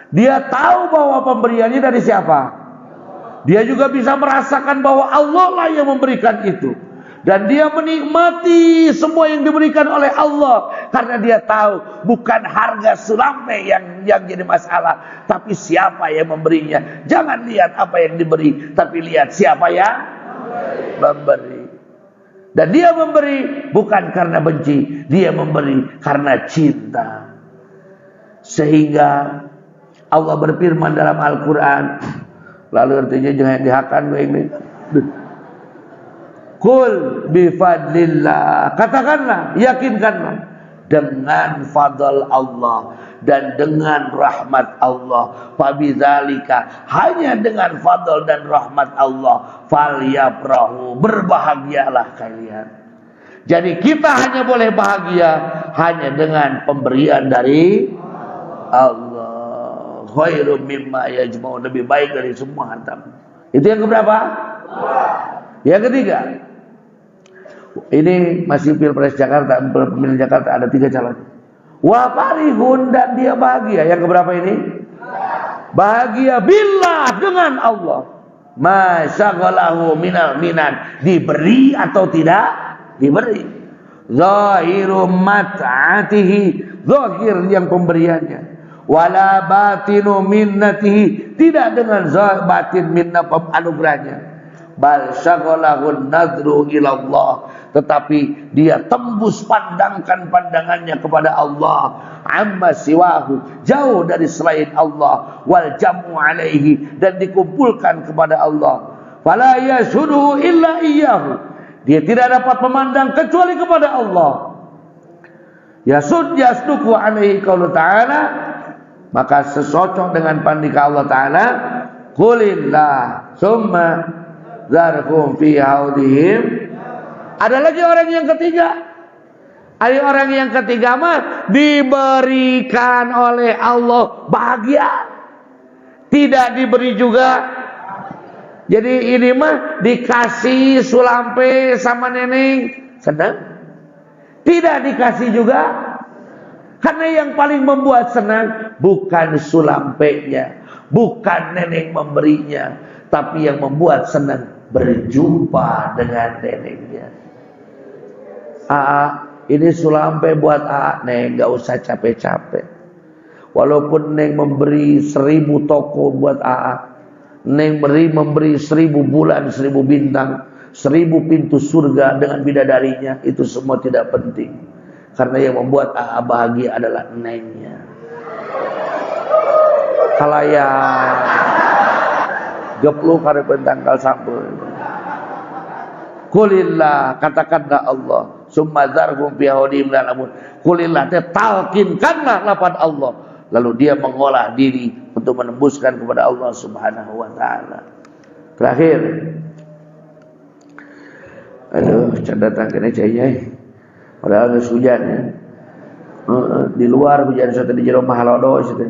dia tahu bahwa pemberiannya dari siapa. Dia juga bisa merasakan bahwa Allah lah yang memberikan itu, dan dia menikmati semua yang diberikan oleh Allah karena dia tahu bukan harga sulampe yang jadi masalah, tapi siapa yang memberinya. Jangan lihat apa yang diberi, tapi lihat siapa yang memberi. Dan dia memberi bukan karena benci, dia memberi karena cinta. Sehingga Allah berfirman dalam Al-Quran, lalu artinya jangan dihakan ini. Qul bifadlillah, katakanlah, yakinkanlah dengan fadl Allah dan dengan rahmat Allah. Fabidzalika, hanya dengan fadl dan rahmat Allah, falyafrahu, berbahagialah kalian. Jadi kita hanya boleh bahagia hanya dengan pemberian dari Allah. Khairum mimma yajma'un, lebih baik dari semua harta. Itu yang keberapa? Yang ketiga. Ini masih Pilpres Jakarta, pemilihan Jakarta, ada 3 calon. Wa farihun, dan dia bahagia. Yang keberapa ini? Bahagia billah, dengan Allah. Masyaghalahu minal minan, diberi atau tidak diberi. Zahirum mat'atihi, zahir yang pemberiannya. Wala batinu minnatihi, tidak dengan zahir batin minna anugerahnya. Bal syaghalahu nadru ilallah, tetapi dia tembus pandangannya kepada Allah. Amma siwahu, jauh dari selain Allah. Wal jam'u alaihi, dan dikumpulkan kepada Allah. Fala yashuduhu illa iyyahu, dia tidak dapat memandang kecuali kepada Allah. Yasduku alaihi qaulu ta'ala, maka sesocok dengan pandika Allah Ta'ala. Qulillah summa zarhum fi haudihim. Ada lagi orang yang ketiga. Ada orang yang ketiga mah diberikan oleh Allah bahagia, tidak diberi juga. Jadi ini mah dikasih sulampe sama nenek senang, tidak dikasih juga. Karena yang paling membuat senang bukan sulampenya, bukan nenek memberinya, tapi yang membuat senang berjumpa dengan neneknya. Ini sulampe buat Neng, gak usah capek-capek. Walaupun Neng memberi 1000 toko buat Neng memberi 1000 bulan, 1000 bintang, 1000 pintu surga dengan bidadarinya, itu semua tidak penting. Karena yang membuat bahagia adalah Nengnya. Kalayan gepluk karena tanggal sampul. Kulillah, katakanlah Allah, summa dzarhum fi haudihim la namun. Kulillah, talkinkanlah lafaz Allah, lalu dia mengolah diri untuk menembuskan kepada Allah Subhanahu wa taala. Terakhir, aduh, catatan kena cahaya. Padahal geus hujan ya. Di luar hujan sote di jero mahalodo sote.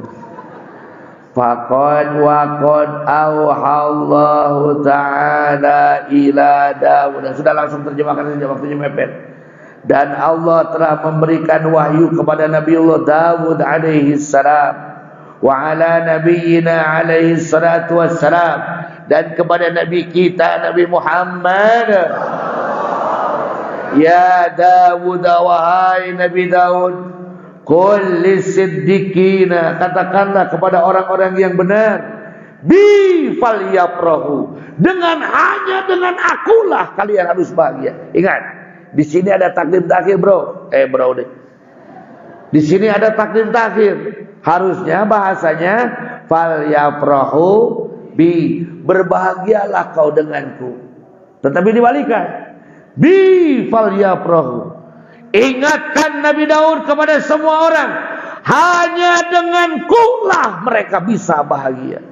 Faqad waqad auhallahu ta'ala ila Daud. Sudah langsung terjemahkan saja, waktunya mepet. Dan Allah telah memberikan wahyu kepada Nabiullah Daud alaihi salam wa ala nabiyyina alaihi salatu wassalam, dan kepada nabi kita Nabi Muhammad. Ya Daud, wahai Nabi Daud, qul lisiddiqina, katakanlah kepada orang-orang yang benar, bi falyafrahu, hanya dengan akulah kalian harus bahagia. Ingat, di sini ada takdim takhir, bro. Bro deh. Di sini ada takdim takhir. Harusnya bahasanya falyafrahu bi, berbahagialah kau denganku. Tetapi dibalikan, bi falyafrahu. Ingatkan Nabi Daud kepada semua orang, hanya denganku lah mereka bisa bahagia.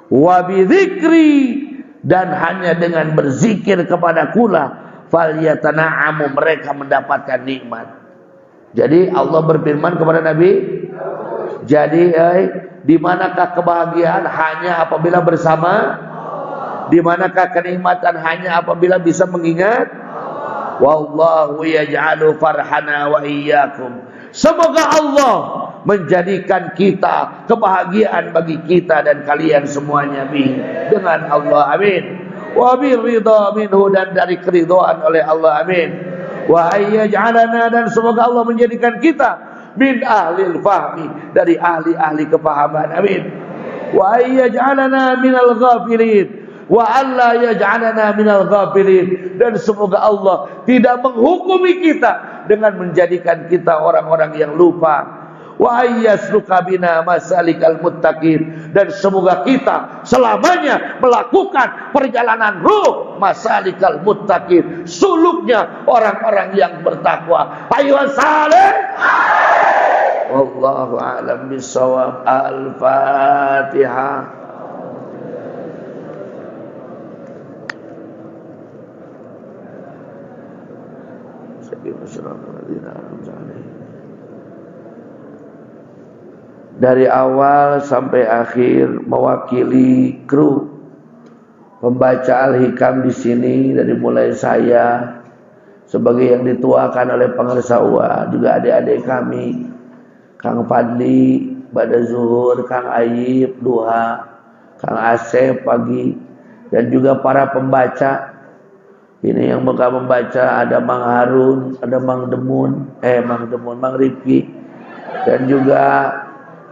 Wa bidzikri, dan hanya dengan berzikir kepadaku lah falyatana'amu, mereka mendapatkan nikmat. Jadi Allah berfirman kepada Nabi, jadi di manakah kebahagiaan? Hanya apabila bersama. Di manakah kenikmatan? Hanya apabila bisa mengingat. Wallahu yaj'alu farhana wa iyyakum. Semoga Allah menjadikan kita kebahagiaan bagi kita dan kalian semuanya dengan Allah, amin. Wa biridha minhu, dan dari keridhaan oleh Allah, amin. Wa ayyaj'alana, dan semoga Allah menjadikan kita min ahlil fahmi, dari ahli-ahli kepahaman, amin. Wa ayyaj'alana minal ghafilin, wa alla yaj'alana minal ghafilin, dan semoga Allah tidak menghukumi kita dengan menjadikan kita orang-orang yang lupa. Wa ayyasluka bina masalikal muttaqin, dan semoga kita selamanya melakukan perjalanan ruh masalikal muttaqin, suluknya orang-orang yang bertakwa. Ayyuhas salih. Wallahu a'lam bissawab. Al-Fatihah. Dari awal sampai akhir mewakili kru pembaca Al-Hikam di sini, dari mulai saya sebagai yang dituakan oleh pengarsa UA, juga adik-adik kami, Kang Fadli pada zuhur, Kang Ayib duha, Kang Asep pagi, dan juga para pembaca. Ini yang bakal membaca ada Mang Harun, ada Mang Demun, Mang Rifki, dan juga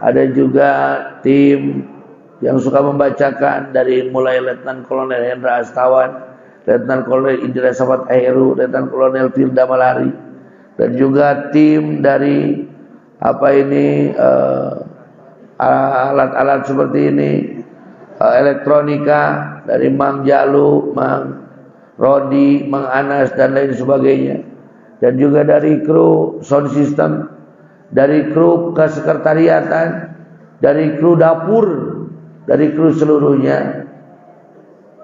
ada juga tim yang suka membacakan dari mulai Letnan Kolonel Hendra Astawan, Letnan Kolonel Indra Safat Airu, Letnan Kolonel Firda Malari, dan juga tim dari alat-alat seperti ini, elektronika dari Mang Jalu, Mang Rodi, Mang Anas, dan lain sebagainya, dan juga dari kru sound system, dari kru kesekretariatan, dari kru dapur, dari kru seluruhnya.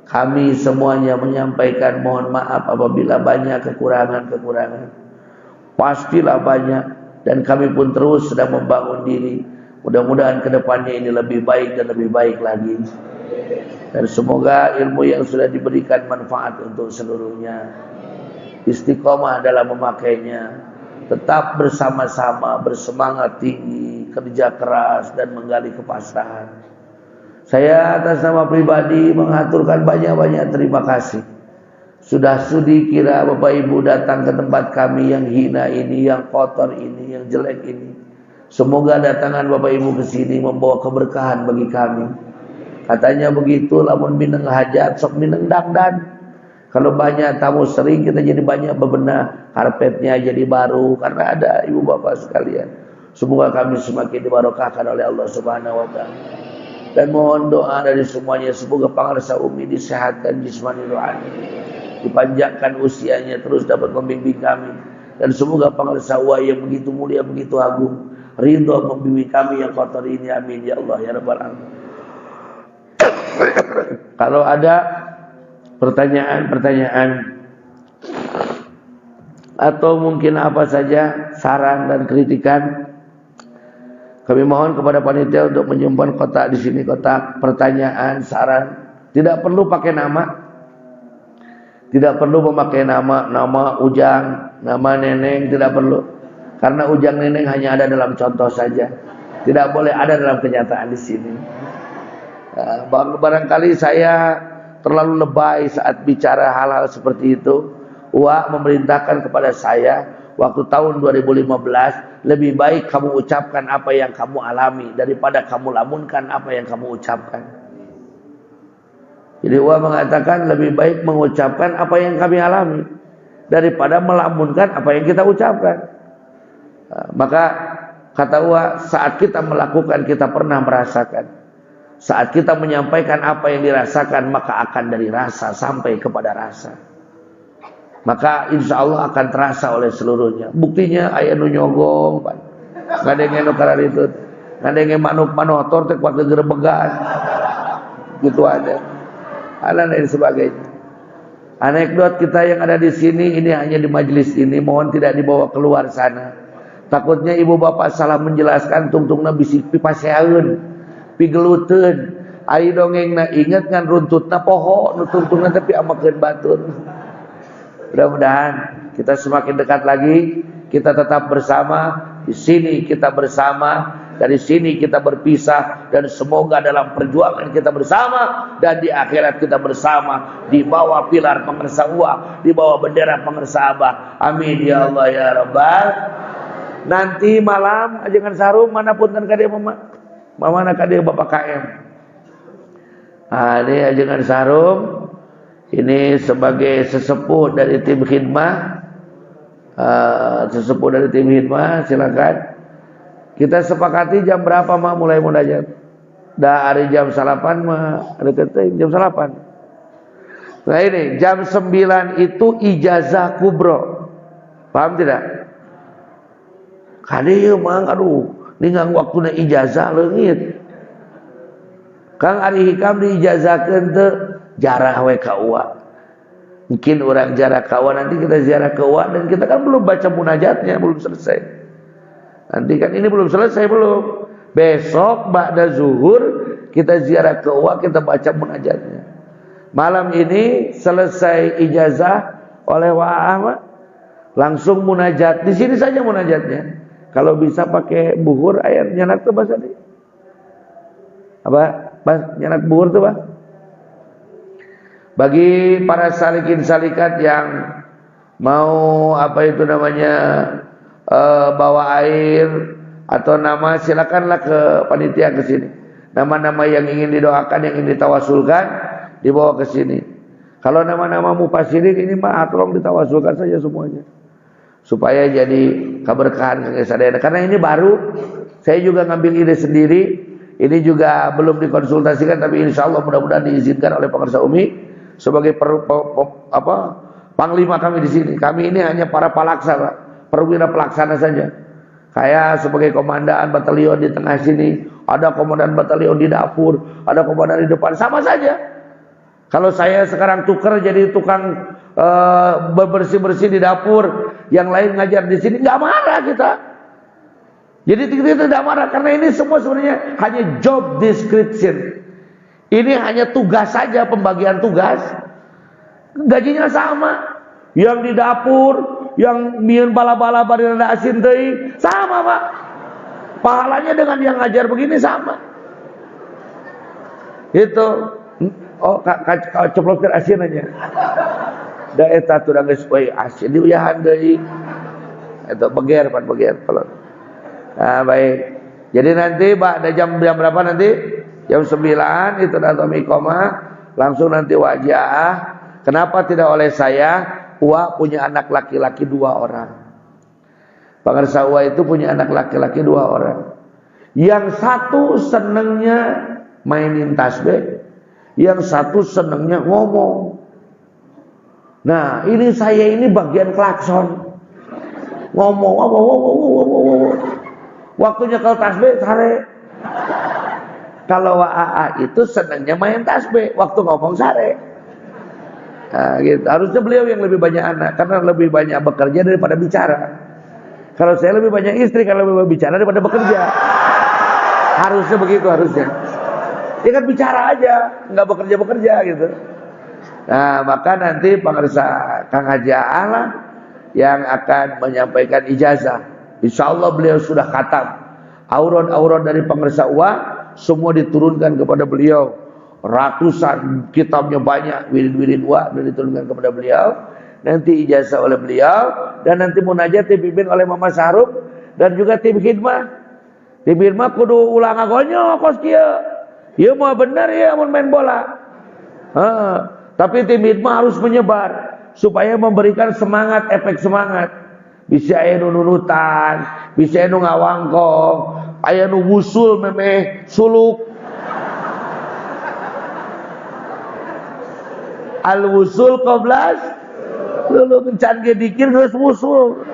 Kami semuanya menyampaikan mohon maaf apabila banyak kekurangan-kekurangan. Pastilah banyak, dan kami pun terus sedang membangun diri. Mudah-mudahan kedepannya ini lebih baik dan lebih baik lagi. Dan semoga ilmu yang sudah diberikan manfaat untuk seluruhnya. Istiqomah dalam memakainya. Tetap bersama-sama, bersemangat tinggi, kerja keras, dan menggali kepasrahan. Saya atas nama pribadi mengaturkan banyak-banyak terima kasih. Sudah sudi kira Bapak Ibu datang ke tempat kami yang hina ini, yang kotor ini, yang jelek ini. Semoga datangan Bapak Ibu ke sini membawa keberkahan bagi kami. Katanya begitu, lamun mineng hajat, sok mineng dangdan. Kalau banyak tamu sering, kita jadi banyak bebenah, karpetnya jadi baru karena ada ibu bapak sekalian. Semoga kami semakin dibarokahkan oleh Allah Subhanahu wa taala. Dan mohon doa dari semuanya, semoga Pangarsa Umi disehatkan jismani rohani, dipanjangkan usianya, terus dapat membimbing kami. Dan semoga Pangarsa Wa yang begitu mulia, begitu agung, ridho membimbing kami yang kotor ini. Amin ya Allah ya Rabbal Alamin. Kalau ada pertanyaan-pertanyaan atau mungkin apa saja saran dan kritikan, kami mohon kepada panitia untuk menyimpan kotak di sini, kotak pertanyaan, saran. Tidak perlu pakai nama, tidak perlu memakai nama Ujang, nama Neneng, tidak perlu. Karena Ujang Neneng hanya ada dalam contoh saja, tidak boleh ada dalam kenyataan di sini. Barangkali saya terlalu lebay saat bicara hal-hal seperti itu. Wa memerintahkan kepada saya waktu tahun 2015, lebih baik kamu ucapkan apa yang kamu alami daripada kamu lamunkan apa yang kamu ucapkan. Jadi Wa mengatakan lebih baik mengucapkan apa yang kami alami daripada melamunkan apa yang kita ucapkan. Maka kata Wa, saat kita melakukan kita pernah merasakan. Saat kita menyampaikan apa yang dirasakan, maka akan dari rasa sampai kepada rasa. Maka insya Allah akan terasa oleh seluruhnya. Buktinya ayah nu nyogong, ngadenge nu karar itu, ngadenge manuk manotor teh kuat gegerbegan, gitu ada. Dan lain sebagainya. Anekdot kita yang ada di sini ini hanya di majelis ini, mohon tidak dibawa keluar sana. Takutnya ibu bapak salah menjelaskan, tungtungna bisik pipaseaeun. Pigeluteun, ai dongengna inget ngan runtutna poho, nu tungtungna tapi amakeun batur. Mudah-mudahan kita semakin dekat lagi, kita tetap bersama. Di sini kita bersama, dari sini kita berpisah, dan semoga dalam perjuangan kita bersama dan di akhirat kita bersama di bawah pilar Pangarsa Wa, di bawah bendera Pangarsa Abah. Amin ya Allah ya Rabbal. Nanti malam ajengan sarung manapun dan kadeu mama. Mana kadir Bapak KM. Ini ajengan sarung. Ini sebagai sesepuh dari tim khidmah. Sesepuh dari tim khidmah, silakan. Kita sepakati jam berapa mah mulai munajat? Dah hari jam 8 mah ada keting jam 8. Nah ini jam 9 itu ijazah kubro. Paham tidak? Kadieu mah aduh ningang waktuna ijazah leungit. Kang Ari Hikam diijazahkeun teu jarah we ka Uwa. Mungkin orang jarah ka Uwa, nanti kita ziarah ke Uwa, dan kita kan belum baca munajatnya, belum selesai. Nanti kan ini belum selesai belum. Besok ba'da zuhur kita ziarah ke Uwa, kita baca munajatnya. Malam ini selesai ijazah oleh Wa Ahmad, langsung munajat. Di sini saja munajatnya. Kalau bisa pakai buhur air nyanak tuh bahasa deh. Apa? Nyanak buhur tuh, Pak. Bagi para salikin-salikat yang mau apa itu namanya bawa air atau nama, silakanlah ke panitia ke sini. Nama-nama yang ingin didoakan, yang ingin ditawasulkan dibawa ke sini. Kalau nama-nama mufassirin ini mah tolong ditawasulkan saja semuanya. Supaya jadi keberkahan ke sadayana. Karena ini baru, saya juga ngambil ide sendiri. Ini juga belum dikonsultasikan, tapi insya Allah mudah-mudahan diizinkan oleh Pangarsa Umi sebagai panglima kami di sini. Kami ini hanya para pelaksana, perwira pelaksana saja. Saya sebagai komandan batalion di tengah sini, ada komandan batalion di dapur, ada komandan di depan, sama saja. Kalau saya sekarang tukar jadi tukang bersih-bersih di dapur, yang lain ngajar di sini, nggak marah kita. Jadi kita tidak marah karena ini semua sebenarnya hanya job description. Ini hanya tugas saja, pembagian tugas. Gajinya sama. Yang di dapur, yang mieun bala-bala bari rada asin teuing, sama, Pak. Pahalanya dengan yang ngajar begini sama. Itu oh coplokkeun asin aja. Da eta tuh geus we asin diuyahan deui. Eta beger kalau. Nah, baik. Jadi nanti ada jam berapa nanti? Jam 9 itu datang iqamah, langsung nanti wajah. Kenapa tidak oleh saya? Uwa punya anak laki-laki 2 orang. Pengarsa Uwa itu punya anak laki-laki 2 orang. Yang satu senengnya mainin tasbih, yang satu senengnya ngomong. Nah, ini saya ini bagian klakson. Ngomong. Waktunya kalau tasbih sare. Kalau AA itu senangnya main tasbih, waktu ngomong sare. Nah, gitu. Harusnya beliau yang lebih banyak anak, karena lebih banyak bekerja daripada bicara. Kalau saya lebih banyak istri, karena lebih banyak bicara daripada bekerja. Harusnya begitu, harusnya. Dia kan bicara aja, nggak bekerja gitu. Nah, maka nanti pengarsa Kang Haji Allah yang akan menyampaikan ijazah. Insya Allah beliau sudah khatam. Aurat-aurat dari pengarsa Uwa semua diturunkan kepada beliau. Ratusan kitabnya banyak, wirid-wirid Uwa dan diturunkan kepada beliau. Nanti ijazah oleh beliau dan nanti munajat dipimpin oleh Mama Sahrub dan juga tim khidmah. Tim khidmah kudu ulang agonyo kos kieu. Ieu mah bener ya mun main bola. Tapi tim khidmah harus menyebar supaya memberikan semangat, efek semangat. Bisa aya nu nunutan, bisa aya nu ngawangkong, aya nu wusul memeh suluk. Al wusul qoblas lulu kencan ge dikir geus wusul.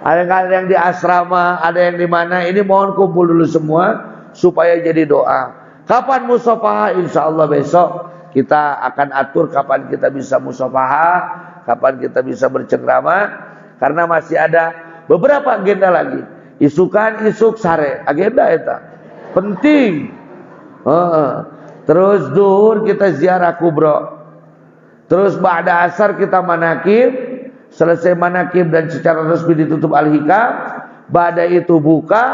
Ada yang di asrama, ada yang di mana. Ini mohon kumpul dulu semua supaya jadi doa. Kapan musafahah? Insyaallah besok kita akan atur kapan kita bisa musafahah, kapan kita bisa bercengkrama, karena masih ada beberapa agenda lagi. Isukan isuk sare, agenda eta penting. Terus duhur kita ziarah kubro. Terus ba'da asar kita manakib. Selesai manakib dan secara resmi ditutup al-hikam. Ba'da itu buka,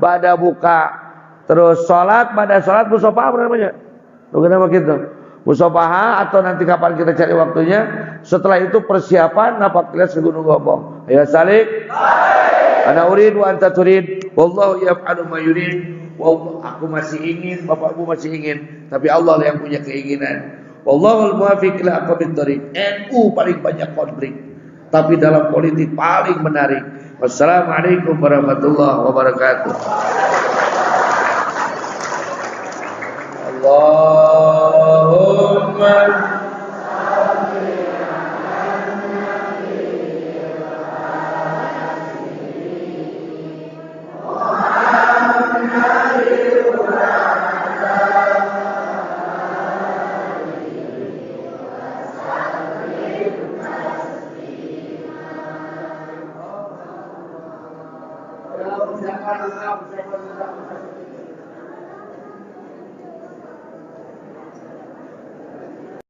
ba'da buka terus sholat, ba'da sholat musafahah apa namanya? Kenapa gitu? Musafahah atau nanti kapan kita cari waktunya. Setelah itu persiapan napak tilas ke Gunung Gombong. Ayo salik. Ana urid wa anta turid. Wallahu yaf'alu ma yurid. Wallahu, aku masih ingin, bapakmu masih ingin, tapi Allah yang punya keinginan. Wallahul muwaffiq ila aqwamit thoriq. NU paling banyak konflik, tapi dalam politik paling menarik. Wassalamualaikum warahmatullahi wabarakatuh. Allahumma Siapa